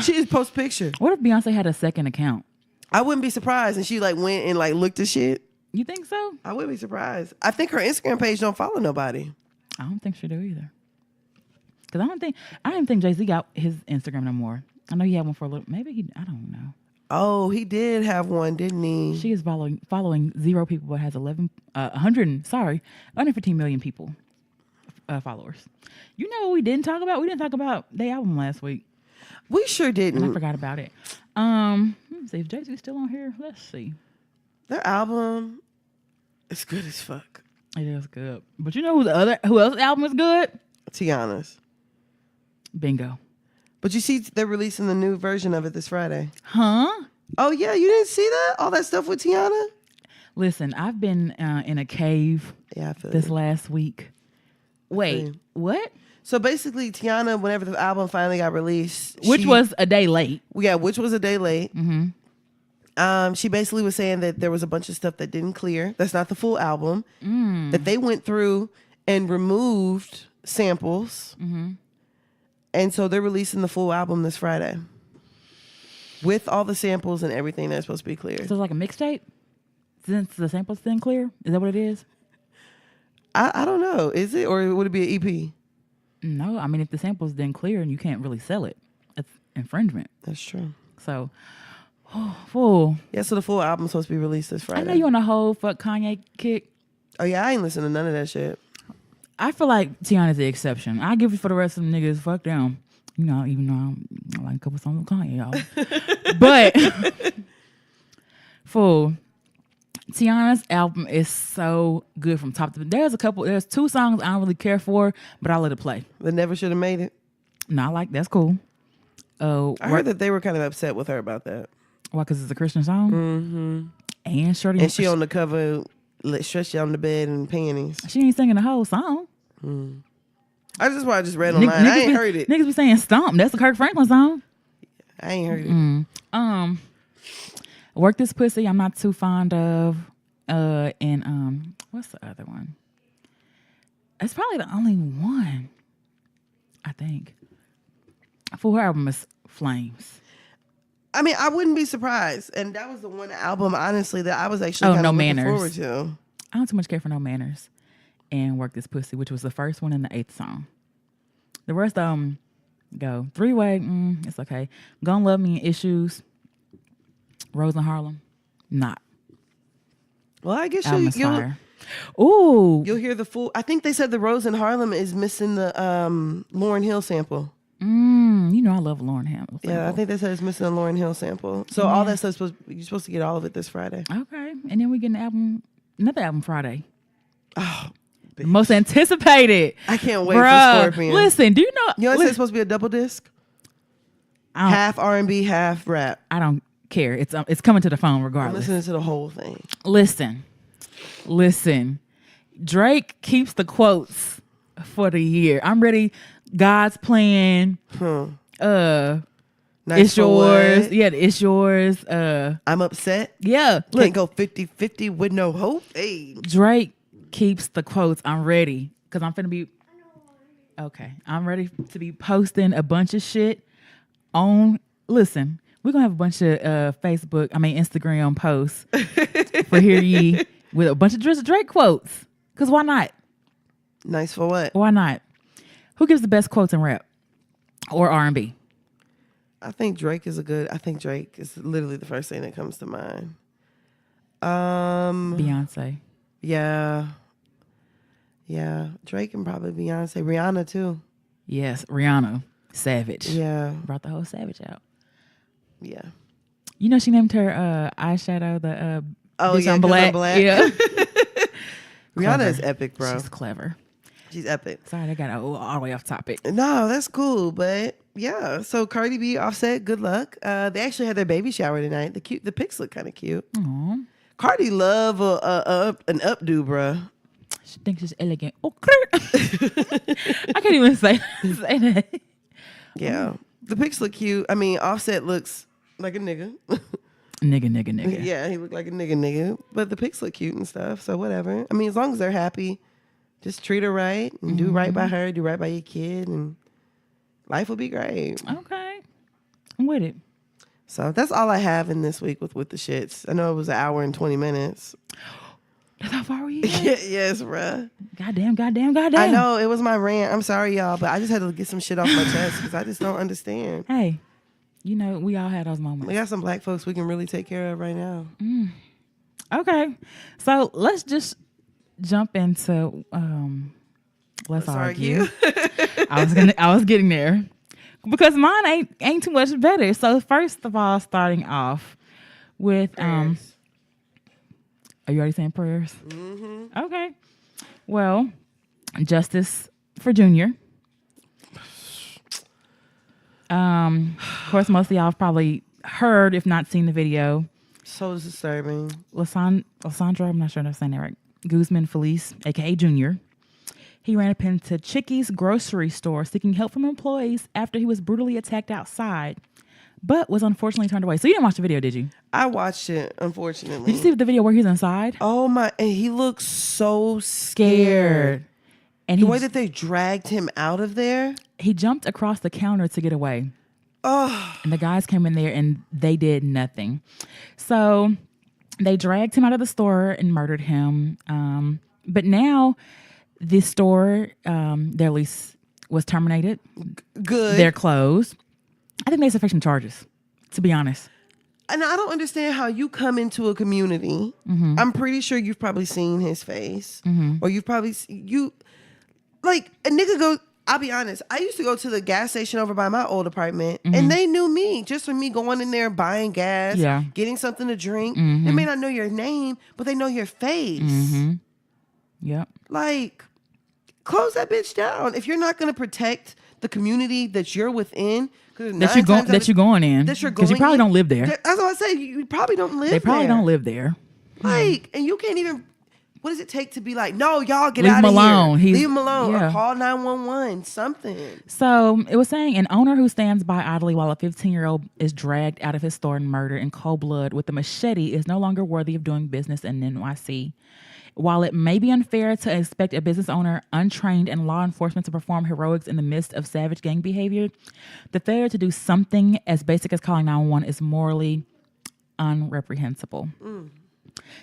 She just post picture. What if Beyonce had a second account? I wouldn't be surprised. And she like went and like looked at shit. You think so? I wouldn't be surprised. I think her Instagram page don't follow nobody. I don't think she do either. Because I don't think Jay-Z got his Instagram no more. I know he had one for a little. Maybe I don't know. Oh, he did have one, didn't he? She is following 0 people, but has 115 million people followers. You know what we didn't talk about? We didn't talk about their album last week. We sure didn't. And I forgot about it. Let me see if Jay-Z's still on here. Let's see. Their album is good as fuck. It is good. But you know who else's album is good? Tiana's. Bingo. But you see, they're releasing the new version of it this Friday. Huh? Oh, yeah. You didn't see that? All that stuff with Tiana? Listen, I've been in a cave this last week. Wait, what? So basically, Tiana, whenever the album finally got released, which was a day late. Yeah, which was a day late. Mm-hmm. She basically was saying that there was a bunch of stuff that didn't clear. That's not the full album. That they went through and removed samples. Mm-hmm. And so they're releasing the full album this Friday with all the samples and everything that's supposed to be clear. So it's like a mixtape? Since the samples didn't clear? Is that what it is? I don't know. Is it? Or would it be an EP? No. I mean, if the samples didn't clear and you can't really sell it, it's infringement. That's true. So, full. Yeah, so the full album's supposed to be released this Friday. I know you on a whole fuck Kanye kick. Oh, yeah, I ain't listening to none of that shit. I feel like Tiana's the exception. I give it for the rest of them niggas. Fuck them. You know, even though I like a couple songs with Kanye, y'all. But, fool. Tiana's album is so good from top to bottom. There's 2 songs I don't really care for, but I'll let it play. The Never Should Have Made It. No, that's cool. I heard that they were kind of upset with her about that. Why? Because it's a Christian song? Mm-hmm. And Shorty. And she on the cover, stretched on the bed in panties. She ain't singing the whole song. That's why I just read online. I ain't heard it. Niggas be saying stomp. That's a Kirk Franklin song. I ain't heard it. Work This Pussy, I'm not too fond of. And what's the other one? It's probably the only one, I think. For her album is Flames. I mean, I wouldn't be surprised. And that was the one album, honestly, that I was actually kind of looking forward to. I don't too much care for No Manners and Work This Pussy, which was the first one and the 8th song. The rest of them go. 3-Way, it's okay. Gonna Love Me and Issues. Rose in Harlem, not. Well, I guess you'll hear the full. I think they said the Rose in Harlem is missing the Lauryn Hill sample. You know I love Lauryn Hill sample. Yeah, I think they said it's missing a Lauryn Hill sample. So all that stuff you're supposed to get all of it this Friday. Okay, and then we get another album Friday. Oh, bitch. Most anticipated. I can't wait for Scorpion. Listen, do you know? You know, it's supposed to be a double disc. Half R&B, half rap. I don't care. It's coming to the phone regardless. I'm listening to the whole thing. Listen. Drake keeps the quotes for the year. I'm ready. God's plan. Nice. It's yours. What? Yeah, it's yours. I'm upset. Yeah. Can't go 50-50 with no hope. Hey. Drake keeps the quotes. I'm ready. Because I'm finna be... Okay. I'm ready to be posting a bunch of shit on... Listen, we're going to have a bunch of Instagram posts for Hear Ye with a bunch of Drake quotes. Because why not? Nice for what? Why not? Who gives the best quotes in rap or R&B? I think Drake is literally the first thing that comes to mind. Beyonce. Yeah. Drake and probably Beyonce. Rihanna too. Yes, Rihanna. Savage. Yeah. Brought the whole Savage out. Yeah. You know she named her eyeshadow the Bitch on Black. Yeah. Rihanna is epic, bro. She's clever. She's epic. Sorry, I got all the way off topic. No, that's cool, but yeah. So Cardi B, Offset, good luck. They actually had their baby shower tonight. The pics look kind of cute. Aww. Cardi love an updo, bro. She thinks she's elegant. Okay. I can't even say that. Yeah, the pics look cute. I mean, Offset looks like a nigga. Nigga. Yeah, he looked like a nigga. But the pics look cute and stuff. So whatever. I mean, as long as they're happy, just treat her right and do right by her, do right by your kid, and life will be great. Okay, I'm with it. So that's all I have in this week with the shits. I know it was an hour and 20 minutes. That's how far were you? Yes, bruh. Goddamn. I know, it was my rant. I'm sorry, y'all, but I just had to get some shit off my chest because I just don't understand. Hey, you know, we all had those moments. We got some black folks we can really take care of right now. Okay, so let's just jump into let's argue. I was getting there because mine ain't too much better. So first of all, starting off with Prayers. are you already saying prayers? Mm-hmm. Okay, well, justice for Junior. Of course, most of y'all have probably heard, if not seen the video. So disturbing. Lysandro, I'm not sure if I'm saying that right. Guzman Felice, aka Junior. He ran up into Chicky's grocery store seeking help from employees after he was brutally attacked outside, but was unfortunately turned away. So you didn't watch the video, did you? I watched it, unfortunately. Did you see the video where he's inside? Oh my, and he looks so scared. And The way that they dragged him out of there. he jumped across the counter to get away. Oh, And the guys came in there and they did nothing. So they dragged him out of the store and murdered him. But now the store, their lease was terminated. good. They're closed. I think they sufficient charges, to be honest. And I don't understand how you come into a community. I'm pretty sure you've probably seen his face, or you've probably like a nigga go. I'll be honest. I used to go to the gas station over by my old apartment, and they knew me just from me going in there buying gas, getting something to drink. They may not know your name, but they know your face. Yep. Like, close that bitch down. If you're not going to protect the community that you're within, That you're going in. that you're Because you going probably in, don't live there. That's what I say. You probably don't live there. They probably don't live there. Like, and you can't even. What does it take to be like, no, y'all get Leave out him of alone. here. He's- Leave him alone. yeah. Or call 911. Something. So it was saying an owner who stands by idly while a 15-year-old is dragged out of his store and murdered in cold blood with a machete is no longer worthy of doing business in NYC. While it may be unfair to expect a business owner untrained in law enforcement to perform heroics in the midst of savage gang behavior, the failure to do something as basic as calling 911 is morally unreprehensible.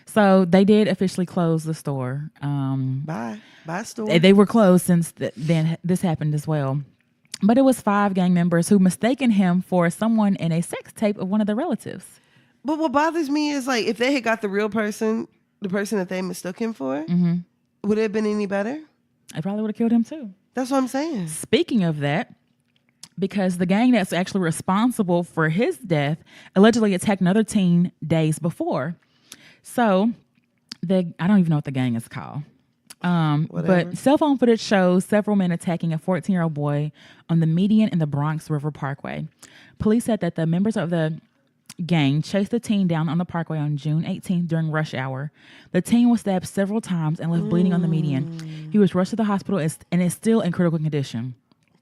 So they did officially close the store. Bye store. They were closed since then this happened as well. But it was 5 gang members who mistaken him for someone in a sex tape of one of their relatives. But what bothers me is like, if they had got the real person, the person that they mistook him for, would it have been any better? I probably would have killed him too. That's what I'm saying. Speaking of that, because the gang that's actually responsible for his death allegedly attacked another teen days before. So I don't even know what the gang is called. But cell phone footage shows several men attacking a 14-year-old boy on the median in the Bronx River Parkway. Police said that the members of the gang chased the teen down on the parkway on June 18th during rush hour. The teen was stabbed several times and left bleeding on the median. He was rushed to the hospital and is still in critical condition.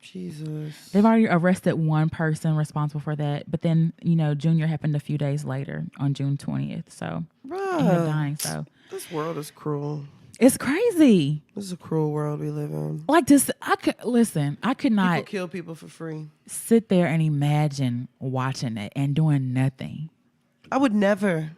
Jesus. They've already arrested one person responsible for that, but then, Junior happened a few days later on June 20th. So he ended up dying. So this world is cruel. it's crazy. This is a cruel world we live in. Like this, I could not People kill people for free. sit there and imagine watching it and doing nothing. I would never.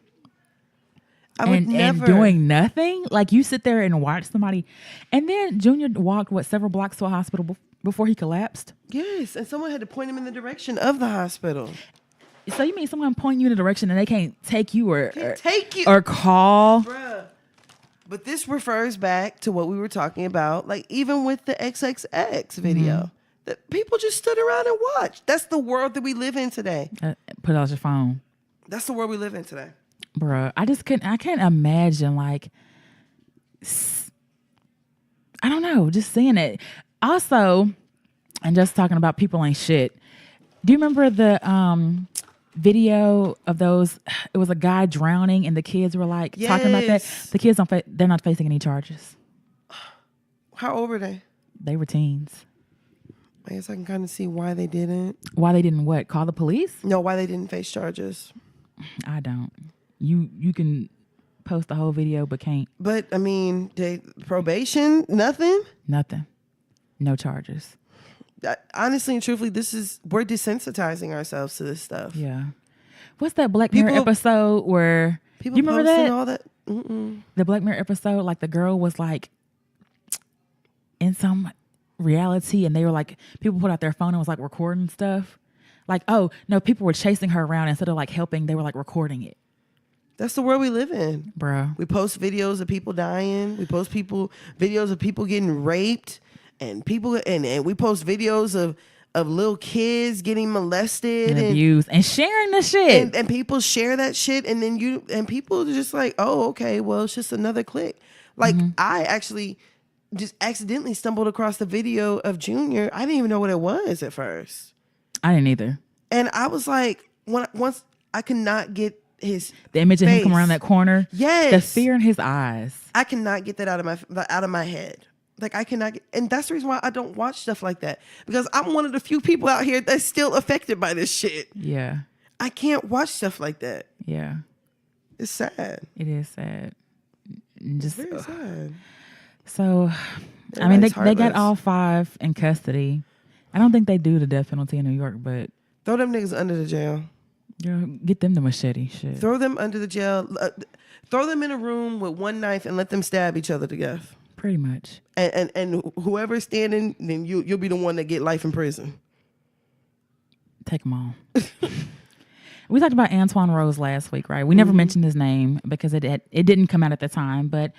And doing nothing. Like you sit there and watch somebody, and then Junior walked several blocks to a hospital before he collapsed. Yes, and someone had to point him in the direction of the hospital. So you mean someone pointing you in a direction and they can't take you or call? Bruh. But this refers back to what we were talking about, like even with the XXX video, that people just stood around and watched. That's the world that we live in today. Put out your phone. That's the world we live in today. Bruh, I can't imagine I don't know, just seeing it. Also, and just talking about people ain't shit. Do you remember the video of those? It was a guy drowning, and the kids were talking about that. The kids they're not facing any charges. How old were they? They were teens. I guess I can kind of see why they didn't. Why they didn't what? Call the police? No, why they didn't face charges. I don't. You can post the whole video, but can't. But I mean, probation, nothing. Nothing. No charges. Honestly and truthfully, we're desensitizing ourselves to this stuff. Yeah. What's that Black Mirror episode where people you remember that? All that? Mm-mm. The Black Mirror episode, like the girl was like in some reality, and they were like, people put out their phone and was like recording stuff. Like, oh no, people were chasing her around instead of like helping. They were like recording it. That's the world we live in, Bro. We post videos of people dying. We post videos of people getting raped, and we post videos of little kids getting molested And abused and sharing the shit. and people share that shit, and then people are just like, oh, okay, well, it's just another click. Like I actually just accidentally stumbled across the video of Junior. I didn't even know what it was at first. I didn't either. And I was like, once I could not get the image of him face. come around that corner. Yes, the fear in his eyes. I cannot get that out of my head. Like I cannot get, and that's the reason why I don't watch stuff like that, because I'm one of the few people out here that's still affected by this shit. Yeah, I can't watch stuff like that. Yeah, it's sad. It is sad. Just very sad. So, I mean, they got all 5 in custody. I don't think they do the death penalty in New York, but throw them niggas under the jail. Girl, get them the machete. Shit. Throw them under the jail. Throw them in a room with one knife and let them stab each other to death. Pretty much. And whoever's standing, then you'll be the one that get life in prison. Take them all. We talked about Antoine Rose last week, right? We never mentioned his name because it didn't come out at the time. But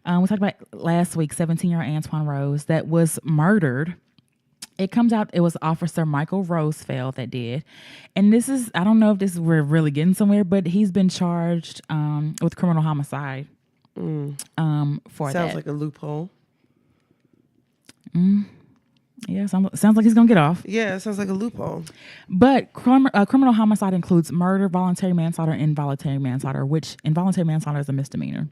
we talked about last week, 17-year-old Antoine Rose that was murdered. It comes out it was Officer Michael Rosefeld that did. And this is, I don't know if we're really getting somewhere, but he's been charged with criminal homicide for that. Sounds like a loophole. Yeah, sounds like he's going to get off. Yeah, it sounds like a loophole. But criminal homicide includes murder, voluntary manslaughter, and involuntary manslaughter, which involuntary manslaughter is a misdemeanor.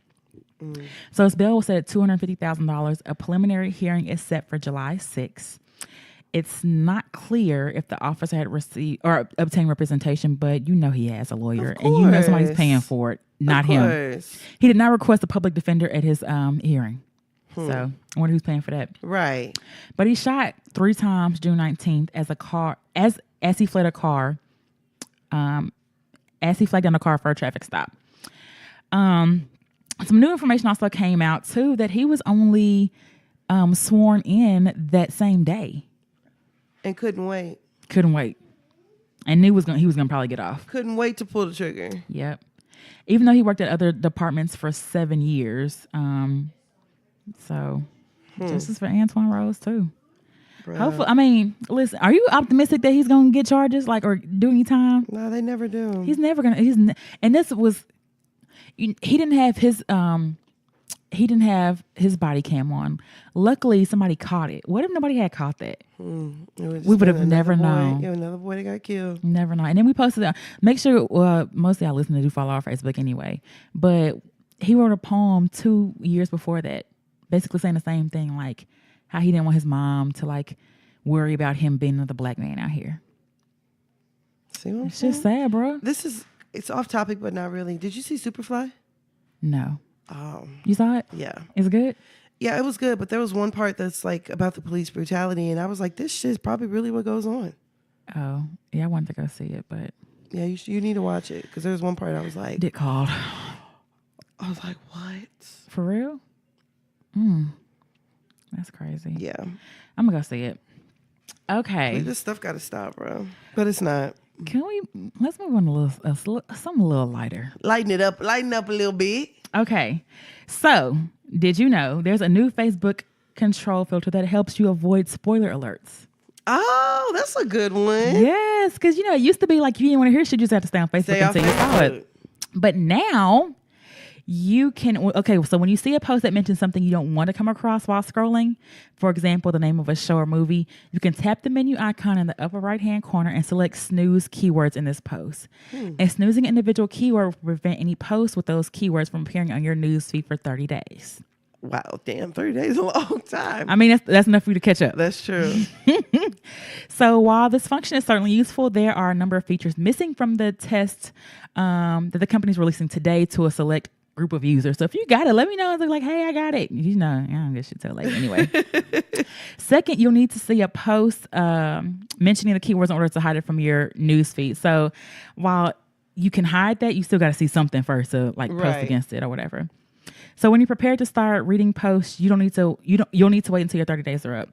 So his bail was set at $250,000. A preliminary hearing is set for July 6th. It's not clear if the officer had received or obtained representation, but you know he has a lawyer, and you know somebody's paying for it, not him. He did not request a public defender at his hearing. So I wonder who's paying for that. Right. But he shot 3 times June 19th as he fled a car, as he flagged down a car for a traffic stop. Some new information also came out too that he was only sworn in that same day. And couldn't wait. And he was gonna probably get off. Couldn't wait to pull the trigger. Yep. Even though he worked at other departments for 7 years. So justice for Antoine Rose too. Bruh. Hopefully, I mean, listen, are you optimistic that he's gonna get charges or do any time? No, they never do. He's never gonna. And this was, he didn't have his body cam on. Luckily, somebody caught it. What if nobody had caught that? We would have never known. Yeah, another boy that got killed. Never know. And then we posted that. Make sure, most of y'all listening do follow our Facebook anyway. But he wrote a poem 2 years before that, basically saying the same thing, like how he didn't want his mom to like worry about him being another black man out here. See what I'm It's just sad, bro. It's off topic, but not really. Did you see Superfly? No. Oh. You saw it? Yeah. Is it good? Yeah, it was good, but there was one part that's like about the police brutality, and I was like, this shit's probably really what goes on. Oh, yeah, I wanted to go see it, but yeah, you need to watch it, because there was one part I was like, it called. I was like, what? For real? That's crazy. Yeah. I'm gonna go see it. Okay. This stuff got to stop, bro. But it's not. Let's move on something a little lighter. Lighten up a little bit. Okay. So, did you know there's a new Facebook control filter that helps you avoid spoiler alerts? Oh, that's a good one. Yes, because it used to be like you didn't want to hear shit, you just have to stay on Facebook until you saw it. But now you can, so when you see a post that mentions something you don't want to come across while scrolling, for example, the name of a show or movie, you can tap the menu icon in the upper right-hand corner and select snooze keywords in this post. And snoozing an individual keyword will prevent any post with those keywords from appearing on your news feed for 30 days. Wow, damn, 30 days is a long time. I mean, that's enough for you to catch up. That's true. So while this function is certainly useful, there are a number of features missing from the test that the company's releasing today to a select group of users. So if you got it, let me know. It's like, hey, I got it. I don't get shit till late anyway. Second, you'll need to see a post mentioning the keywords in order to hide it from your news feed. So while you can hide that, you still got to see something first to post against it or whatever. So when you're prepared to start reading posts, you'll need to wait until your 30 days are up.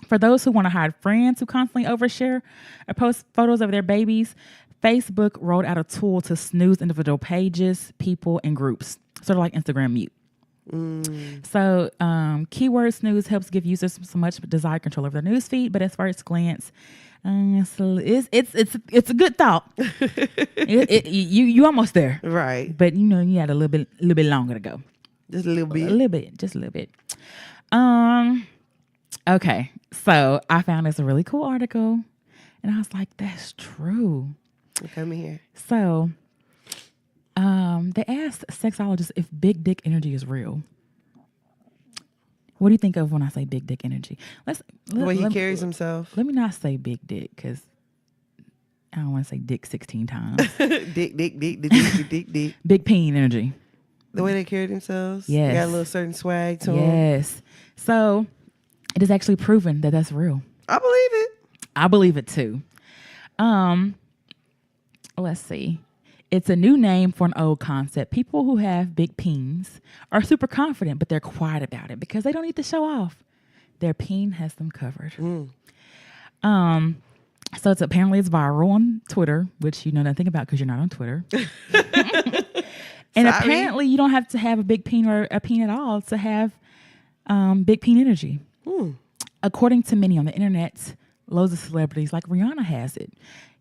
For those who want to hide friends who constantly overshare or post photos of their babies, Facebook rolled out a tool to snooze individual pages, people, and groups, sort of like Instagram Mute. So keyword snooze helps give users so much desired control over their news feed, but at first glance, it's a good thought. You almost there, Right. but you had a little bit longer to go. Just a little bit. Just a little bit. Okay, so I found this a really cool article, and I was like, "That's true." Come here. So, they asked sexologists if big dick energy is real. What do you think of when I say big dick energy? The way he carries himself. Let me not say big dick because I don't want to say dick 16 times. dick. Big peen energy. The way they carry themselves. Yes. They got a little certain swag to them. Yes. So it is actually proven that that's real. I believe it. I believe it too. Let's see. It's a new name for an old concept. People who have big peens are super confident, but they're quiet about it because they don't need to show off. Their peen has them covered. So it's viral on Twitter, which you know nothing about because you're not on Twitter. And apparently you don't have to have a big peen or a peen at all to have big peen energy. According to many on the internet, loads of celebrities like Rihanna has it.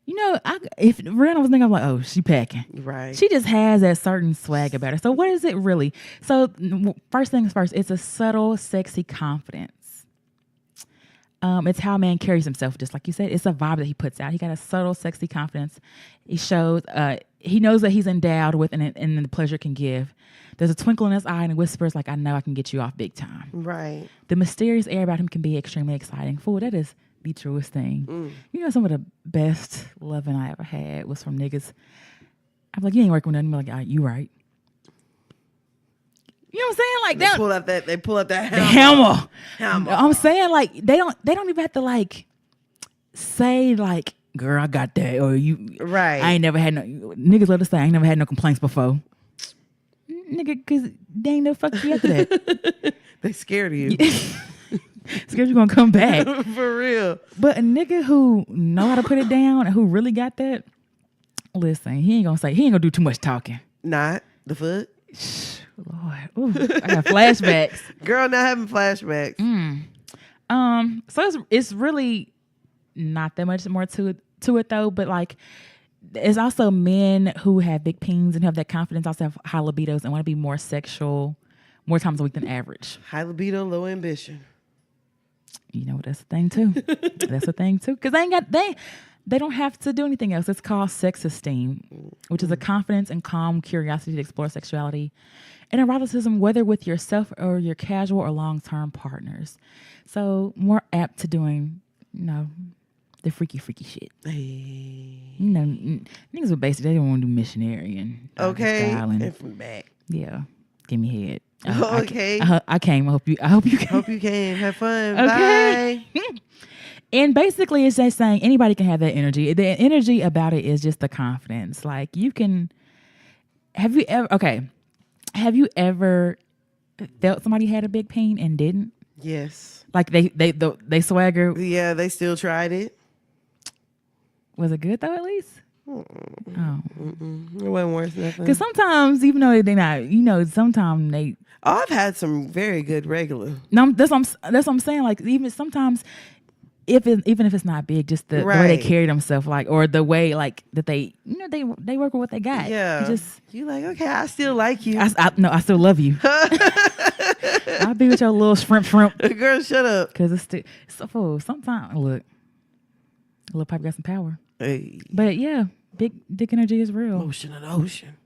If Rihanna was thinking, I'm like, oh, she packing. Right. She just has that certain swag about her. So what is it really? So first things first, it's a subtle, sexy confidence. It's how a man carries himself, just like you said. It's a vibe that he puts out. He got a subtle, sexy confidence. He shows, he knows that he's endowed with and the pleasure it can give. There's a twinkle in his eye and he whispers like, I know I can get you off big time. Right. The mysterious air about him can be extremely exciting. Fool, that is the truest thing. Some of the best loving I ever had was from niggas. I'm like, you ain't working with nothing. I'm like, you right. You know what I'm saying? Like They pull up that hammer. Hammer. I'm saying like they don't even have to like say like, girl, I got that, or you. Right. I ain't never had no niggas love to say I ain't never had no complaints before. Nigga, cause they ain't never fucked you after that. They scared of you. Scared you gonna come back. For real. But a nigga who know how to put it down and who really got that, listen, he ain't gonna do too much talking. Not the foot. Lord, ooh, I got flashbacks. Girl, not having flashbacks. So it's really not that much more to it though, but like it's also men who have big peens and have that confidence, also have high libidos and want to be more sexual more times a week than average. High libido, low ambition. You know, that's a thing too. That's a thing too. Because they don't have to do anything else. It's called sex esteem, which is a confidence and calm curiosity to explore sexuality and eroticism, whether with yourself or your casual or long-term partners. So more apt to doing, the freaky shit. Hey. Niggas were basically, they don't want to do missionary and and from back. Yeah, give me head. Okay. I came. I hope you came. Hope you came. Have fun. Okay. Bye. And basically, it's just saying anybody can have that energy. The energy about it is just the confidence. Like you can. Have you ever felt somebody had a big pain and didn't? Yes. Like they swagger. Yeah, they still tried it. Was it good though? At least. Oh. It wasn't worth nothing. Because sometimes, even though they're not, sometimes they. Oh, I've had some very good regular. No, that's what I'm saying. Like even sometimes, even if it's not big, just the way they carry themselves, like, or the way like that they they work with what they got. Yeah, you like, okay, I still like you. I still love you. I'll be with your little shrimp. Girl, shut up. Because it's so sometimes look, little pipe got some power. Hey. But yeah, big dick energy is real. Motion of the ocean.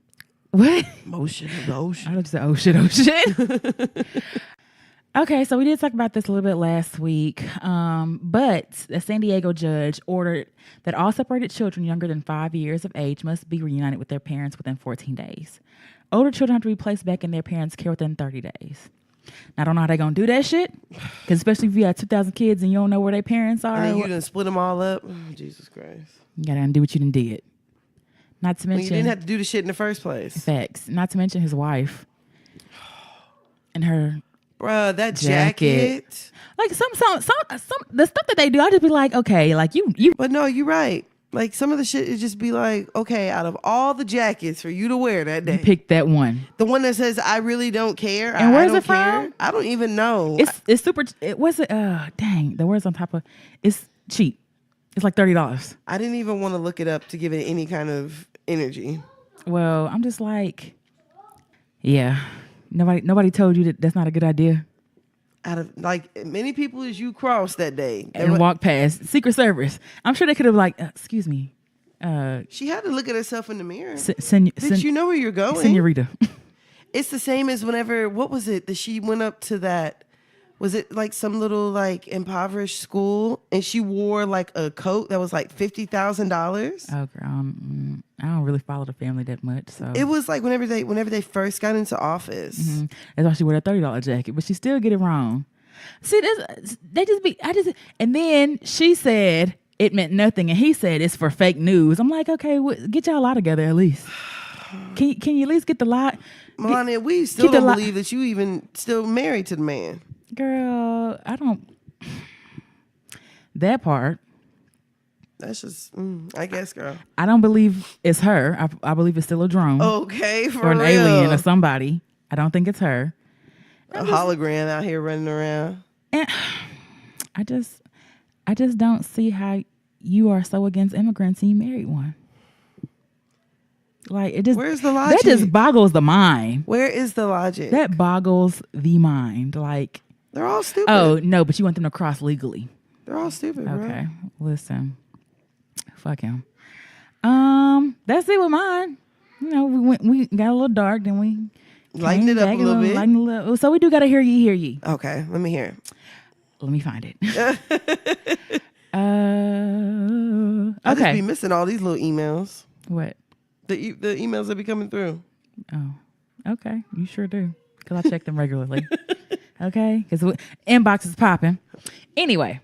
What? Motion of the ocean. I just said, oh shit. Okay, so we did talk about this a little bit last week, but a San Diego judge ordered that all separated children younger than 5 years of age must be reunited with their parents within 14 days. Older children have to be placed back in their parents' care within 30 days. Now, I don't know how they're going to do that shit, because especially if you have 2,000 kids and you don't know where their parents are. And you done split them all up. Oh, Jesus Christ. You got to undo what you done did. Not to mention... you didn't have to do the shit in the first place. Facts. Not to mention his wife and her Bruh, that jacket. Like some the stuff that they do, I just be like, okay, like you. But no, you're right. Like some of the shit, it just be like, okay, out of all the jackets for you to wear that day, You pick that one. the one that says "I really don't care." And where's I don't it from? care. I don't even know. It's super. It was dang. The words on top of it's cheap. It's like $30. I didn't even want to look it up to give it any kind of energy. Well, I'm just like, yeah. Nobody told you that that's not a good idea. Out of like many people as you crossed that day And walk past Secret Service. I'm sure they could have like, excuse me. She had to look at herself in the mirror. Did You know where you're going? Senorita. It's the same as whenever, what was it that she went up to that, was it like some little like impoverished school and she wore like a coat that was like $50,000? Oh, girl, I don't really follow the family that much. So It was like whenever they first got into office. Mm-hmm. That's why she wore that $30 jacket, but she still get it wrong. See, and then she said it meant nothing, and he said it's for fake news. I'm like, okay, get y'all out together at least. Can you at least get the lot? Melania, we still don't believe that you even still married to the man. Girl, I don't. That part. That's just, I guess, girl. I don't believe it's her. I believe it's still a drone. Okay, for or an real. alien or somebody. I don't think it's her. A hologram out here running around. And I just don't see how you are so against immigrants and you married one. Like it just. Where's the logic? That just boggles the mind. Where is the logic? That boggles the mind. Like they're all stupid. Oh no, but you want them to cross legally. They're all stupid. Okay, bro. Listen. Fuck him. That's it with mine. You know, we got a little dark, then we lighten it up a little bit. So we do gotta hear ye. Okay, let me hear it. Let me find it. I just Okay. be missing all these little emails. What? The emails that be coming through. Oh, okay. You sure do. Because I check them regularly. Okay? Because inbox is popping. Anyway.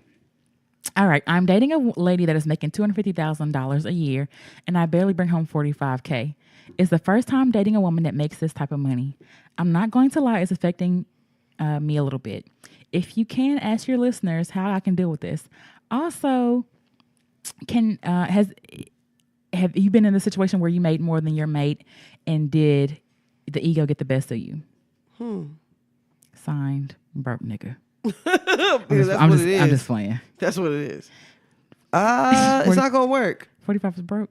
All right. I'm dating a lady that is making $250,000 a year, and I barely bring home $45K. It's the first time dating a woman that makes this type of money. I'm not going to lie. It's affecting me a little bit. If you can, ask your listeners how I can deal with this. Also, have you been in a situation where you made more than your mate, and did the ego get the best of you? Signed, broke nigga. I'm just playing. That's what it is. It's not gonna work. 45 is broke.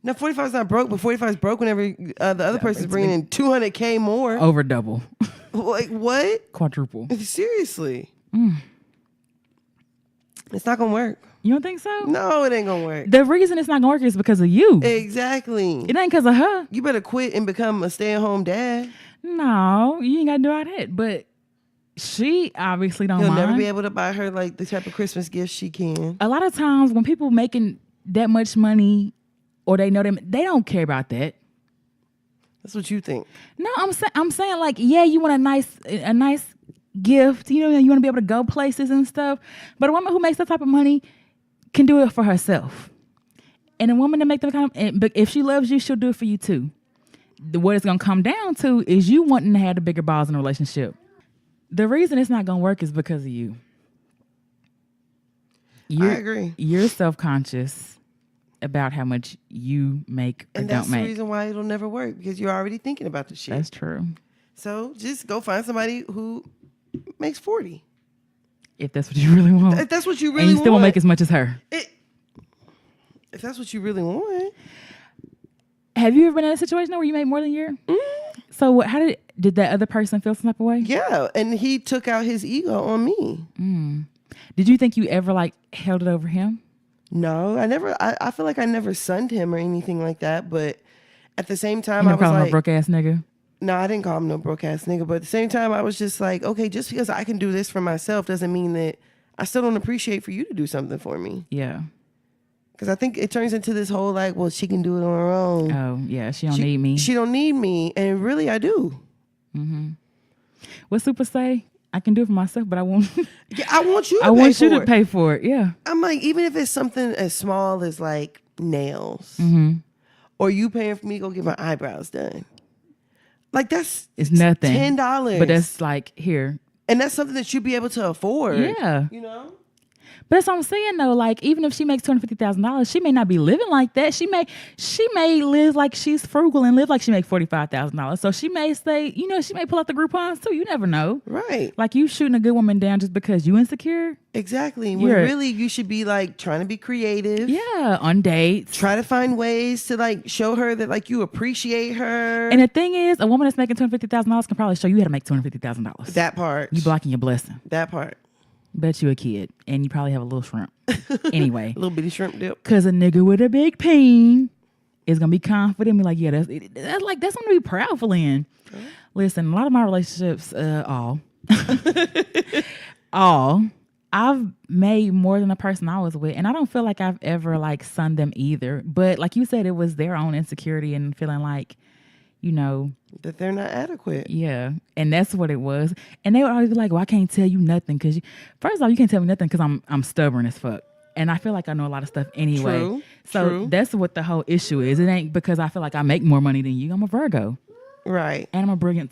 No, 45 is not broke, but 45 is broke whenever the other person's bringing in $200K more. Over double. Like what? Quadruple. Seriously. It's not gonna work. You don't think so? No, it ain't gonna work. The reason it's not gonna work is because of you. Exactly. It ain't because of her. You better quit and become a stay-at-home dad. No, you ain't gotta do all that. But she obviously don't You'll mind. never be able to buy her like the type of Christmas gifts she can. A lot of times when people making that much money, or they know them, they don't care about that. That's what you think. No, I'm saying like, yeah, you want a nice gift. You know, you want to be able to go places and stuff. But a woman who makes that type of money can do it for herself. And a woman that makes that kind of, but if she loves you, she'll do it for you too. What it's gonna come down to is you wanting to have the bigger balls in a relationship. The reason it's not gonna work is because of you. I agree. You're self-conscious about how much you make or and don't that's make. the reason why it'll never work, because you're already thinking about the shit. That's true. So just go find somebody who makes 40. If that's what you really want. If that's what you really and you still want. won't make as much as her. If that's what you really want. Have you ever been in a situation where you made more than your? So how did that other person feel some type of way? Yeah, and he took out his ego on me. Did you think you ever like held it over him? No, I never. I feel like I never sunned him or anything like that. But at the same time, You I never was call him like, a broke ass nigga? No, I didn't call him no broke ass nigga. But at the same time, I was just like, okay, just because I can do this for myself doesn't mean that I still don't appreciate for you to do something for me. Yeah. Because I think it turns into this whole like, well, she can do it on her own. Oh yeah, she don't need me. She don't need me, and really, I do. What Super say? I can do it for myself, but I won't. Yeah, I want you. I want you to pay for it. Yeah. I'm like, even if it's something as small as like nails, or you paying for me to go get my eyebrows done. Like that's It's nothing. $10. But that's like here. And that's something that you'd be able to afford. Yeah. You know? But that's what I'm saying though. Like even if she makes $250,000, she may not be living like that. She may live like she's frugal and live like she makes $45,000. So she may say, she may pull out the Groupons too. You never know. Right. Like you shooting a good woman down just because you insecure. Exactly. When really you should be like trying to be creative. Yeah, on dates. Try to find ways to like show her that like you appreciate her. And the thing is, a woman that's making $250,000 can probably show you how to make $250,000. That part. You blocking your blessing. That part. Bet you a kid, and you probably have a little shrimp. Anyway, a little bitty shrimp dip. Cause a nigga with a big peen is gonna be confident, be like, yeah, that's something to be proud for. Lynn. Listen, a lot of my relationships, I've made more than the person I was with, and I don't feel like I've ever like sunned them either. But like you said, it was their own insecurity and feeling like, that they're not adequate. Yeah, and that's what it was. And they would always be like, "Well, I can't tell you nothing because first of all, you can't tell me nothing because I'm stubborn as fuck, and I feel like I know a lot of stuff anyway." True. That's what the whole issue is. It ain't because I feel like I make more money than you. I'm a Virgo, right? And I'm a brilliant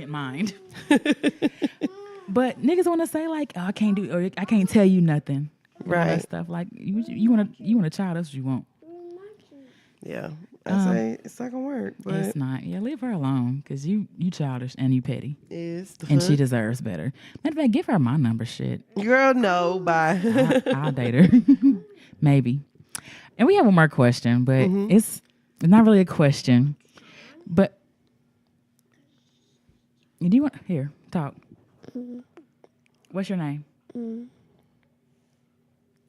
mind. But niggas want to say like, "Oh, I can't do, or I can't tell you nothing," right? That stuff like you want a child. That's what you want. Yeah. I say it's not gonna work, but it's not. Yeah, leave her alone because you childish and you petty. And she deserves better. Matter of fact, give her my number. Shit, girl, no, bye. I'll date her, maybe. And we have one more question, but it's not really a question. But do you want here talk? What's your name? You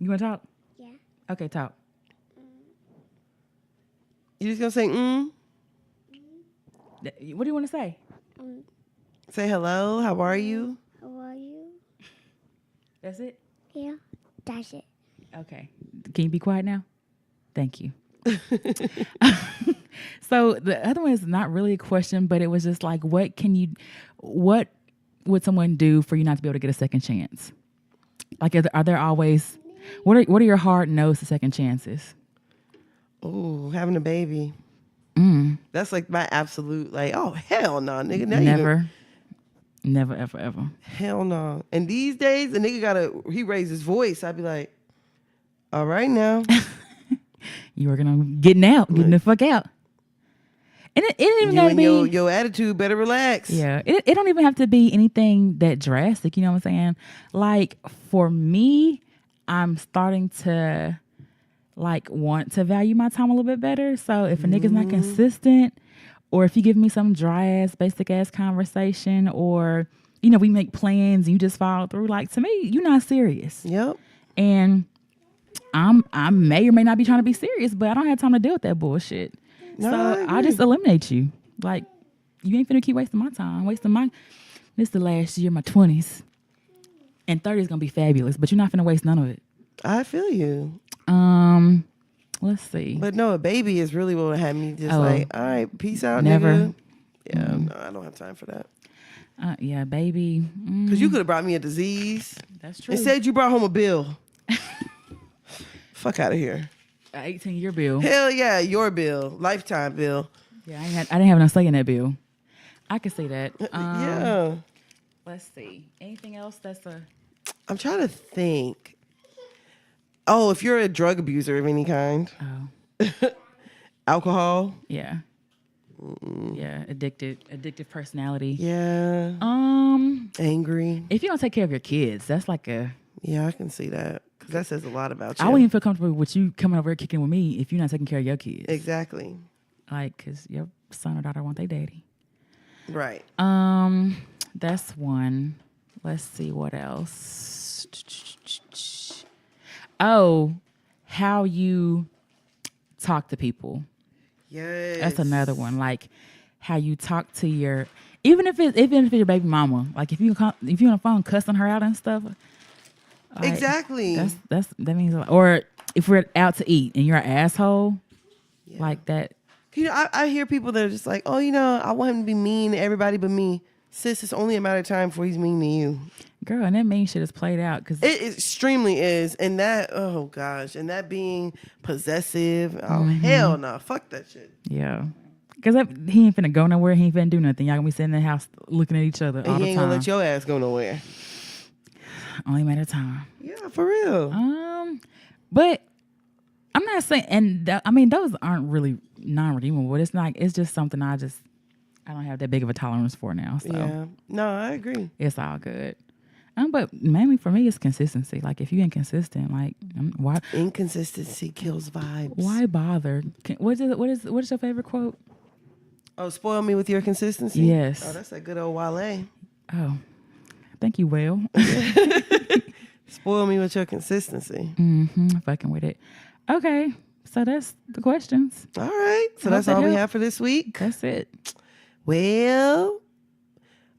want to talk? Yeah. Okay, talk. You just gonna say What do you want to say? Say hello. How are you? How are you? That's it? Yeah, that's it. Okay. Can you be quiet now? Thank you. So the other one is not really a question, but it was just like, what would someone do for you not to be able to get a second chance? Like, are there always, what are your hard no's to second chances? Oh, having a baby. That's like my absolute, like, oh, hell no, nigga. Never, ever, ever. Hell no. And these days, a nigga he raised his voice. I'd be like, all right now. You working on getting the fuck out. And it even gotta be your attitude better relax. Yeah. It don't even have to be anything that drastic, you know what I'm saying? Like, for me, I'm starting to like want to value my time a little bit better. So if a nigga's not consistent, or if you give me some dry ass, basic ass conversation, or we make plans and you just follow through, like, to me, you're not serious. Yep. And I may or may not be trying to be serious, but I don't have time to deal with that bullshit. No, so I'll just eliminate you. Like, you ain't finna keep wasting my time, this the last year, my 20s. And 30 is gonna be fabulous, but you're not finna waste none of it. I feel you. Let's see. But no, a baby is really what had me just like, all right, peace out, never. nigga. Yeah, no, I don't have time for that. Yeah, baby. Because you could have brought me a disease. That's true. Instead, you brought home a bill. Fuck out of here. An 18-year bill. Hell yeah, your bill, lifetime bill. Yeah, I didn't have no say in that bill. I could see that. Yeah. Let's see. Anything else I'm trying to think. Oh, if you're a drug abuser of any kind. Oh. Alcohol. Yeah. Yeah, addictive personality. Yeah. Angry. If you don't take care of your kids, that's like Yeah, I can see that. Because that says a lot about you. I wouldn't even feel comfortable with you coming over here kicking with me if you're not taking care of your kids. Exactly. Like, because your son or daughter want their daddy. Right. That's one. Let's see what else. Oh, how you talk to people. Yes. That's another one. Like, how you talk to your, even if it's your baby mama. Like, if you on the phone cussing her out and stuff. Like, exactly. That means a lot. Or if we're out to eat and you're an asshole, like that. I hear people that are just like, oh, I want him to be mean to everybody but me. Sis, it's only a matter of time before he's mean to you. Girl, and that mean shit is played out. Cause it extremely is. And that, oh gosh, and that being possessive, oh hell no, fuck that shit. Yeah. Because he ain't finna go nowhere. He ain't finna do nothing. Y'all gonna be sitting in the house looking at each other all And the he ain't time. gonna let your ass go nowhere. Only matter of time. Yeah, for real. But I'm not saying, and those aren't really non-redeemable. It's not. It's just something I don't have that big of a tolerance for now. So Yeah. No, I agree. it's all good. But mainly for me, it's consistency. Like if you inconsistent, like why Inconsistency kills vibes. why bother? What is your favorite quote? Oh, spoil me with your consistency? Yes. Oh, that's a good old Wale. Oh, thank you, Will. Spoil me with your consistency. Fucking with it. Okay, so that's the questions. All right. So I hope that's that all we helped. have for this week. That's it. Well,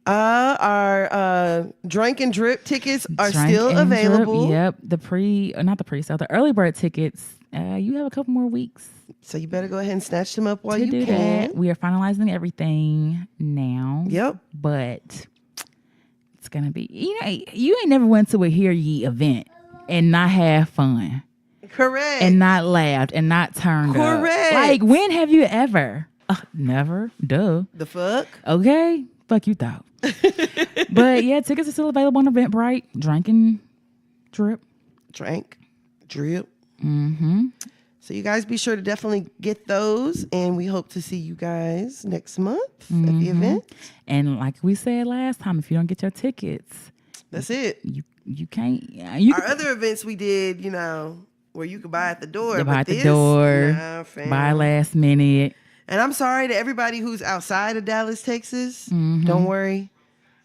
our Drink and Drip tickets are Drink still and Drip, available. Yep. Not the pre-sale, the early bird tickets. You have a couple more weeks So you better go ahead and snatch them up while to you do can. that. We are finalizing everything now. Yep. But it's gonna be, you ain't never went to a Hear Ye event and not have fun Correct. and not laughed and not turned up. Correct. Like, when have you ever? Never. Duh. The fuck? Okay. Fuck you thought. But yeah, tickets are still available on Eventbrite. Drink and Drip. Drink, drip. Mm-hmm. So you guys be sure to definitely get those, and we hope to see you guys next month at the event. And like we said last time, if you don't get your tickets, That's it. you can't. Our other events we did, where you could buy at the door. buy but at the this, door, nah, fam. buy last minute. And I'm sorry to everybody who's outside of Dallas, Texas. Don't worry.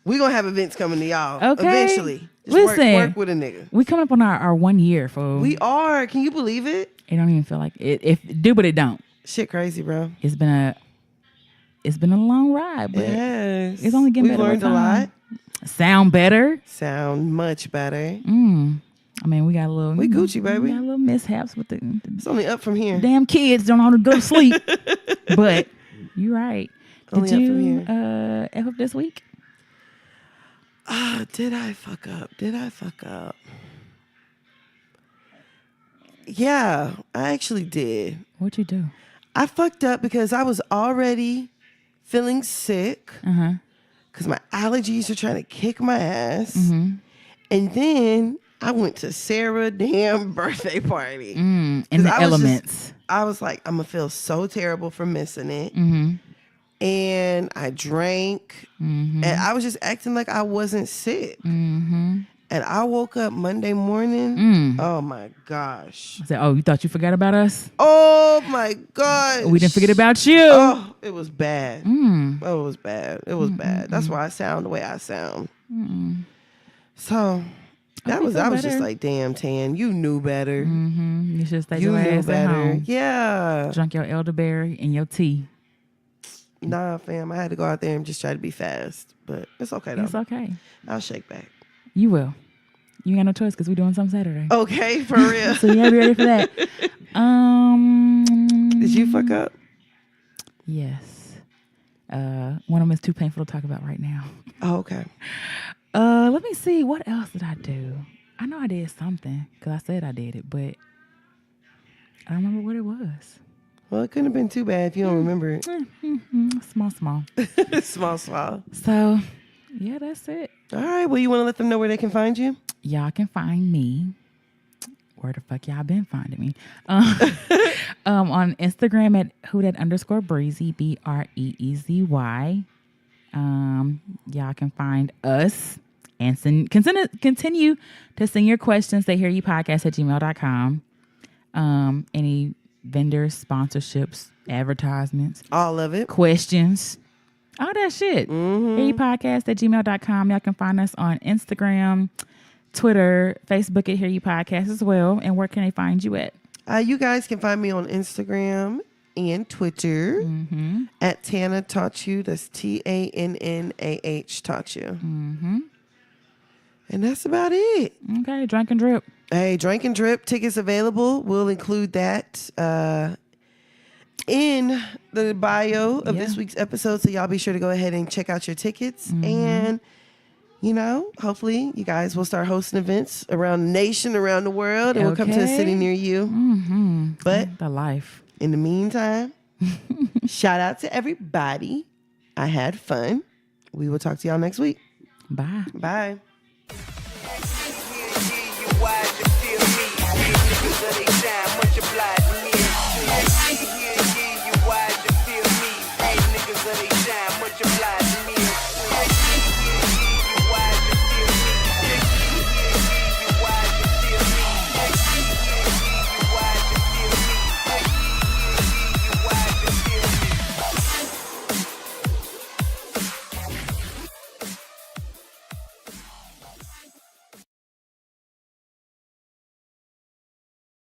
We're going to have events coming to y'all Okay. eventually. Just Listen, work with a nigga. We coming up on our 1 year, fool. We are. Can you believe it? It don't even feel like it. If do, but it don't. Shit crazy, bro. It's been a long ride, but Yes. it's only getting We've better. learned with a lot. time. Sound better. Sound much better. I mean, we got a little. We Gucci, baby. We got a little mishaps with the It's only up from here. damn kids don't know how to go to sleep. But you're right. Only Did up from you here. F up this week? Did I fuck up? Yeah, I actually did. What'd you do? I fucked up because I was already feeling sick because my allergies are trying to kick my ass. And then I went to Sarah's damn birthday party. In the elements. I was like, I'm going to feel so terrible for missing it. And I drank. And I was just acting like I wasn't sick. And I woke up Monday morning. Oh, my gosh. I said, oh, you thought you forgot about us? Oh, my gosh. We didn't forget about you. Oh, it was bad. Oh, it was bad. It was bad. That's why I sound the way I sound. So I was just like, damn, Tan, you knew better. You should stay You your knew ass at better. home. Yeah. Drink your elderberry and your tea. Nah, fam. I had to go out there and just try to be fast. But it's okay, though. It's okay. I'll shake back. You will. You ain't got no choice because we're doing something Saturday. Okay, for real. So you gotta be ready for that. Did you fuck up? Yes. One of them is too painful to talk about right now. Oh, okay. Let me see. What else did I do? I know I did something because I said I did it, but I don't remember what it was. Well, it couldn't have been too bad if you don't remember it. Small. Small. So, yeah, that's it. All right. Well, you want to let them know where they can find you? Y'all can find me. Where the fuck y'all been finding me? On Instagram at who_that_breezy, BREEZY. Y'all can find us and continue to send your questions to hearyupodcast@gmail.com. Any vendors, sponsorships, advertisements, All of it. questions, all that shit. hearyupodcast@gmail.com. Y'all can find us on Instagram, Twitter, Facebook at Hear You Podcast as well. And where can they find you at? You guys can find me on Instagram and Twitter at Tana Taught You. That's TANNAH Taught You. And that's about it. Okay, Drink and Drip. Hey, Drink and Drip tickets available. We'll include that in the bio of this week's episode. So y'all be sure to go ahead and check out your tickets. And, hopefully you guys will start hosting events around the nation, around the world, and we'll come to a city near you. But The life. in the meantime, Shout out to everybody. I had fun. We will talk to y'all next week. Bye. Bye. You wise to feel me. Niggas of they time.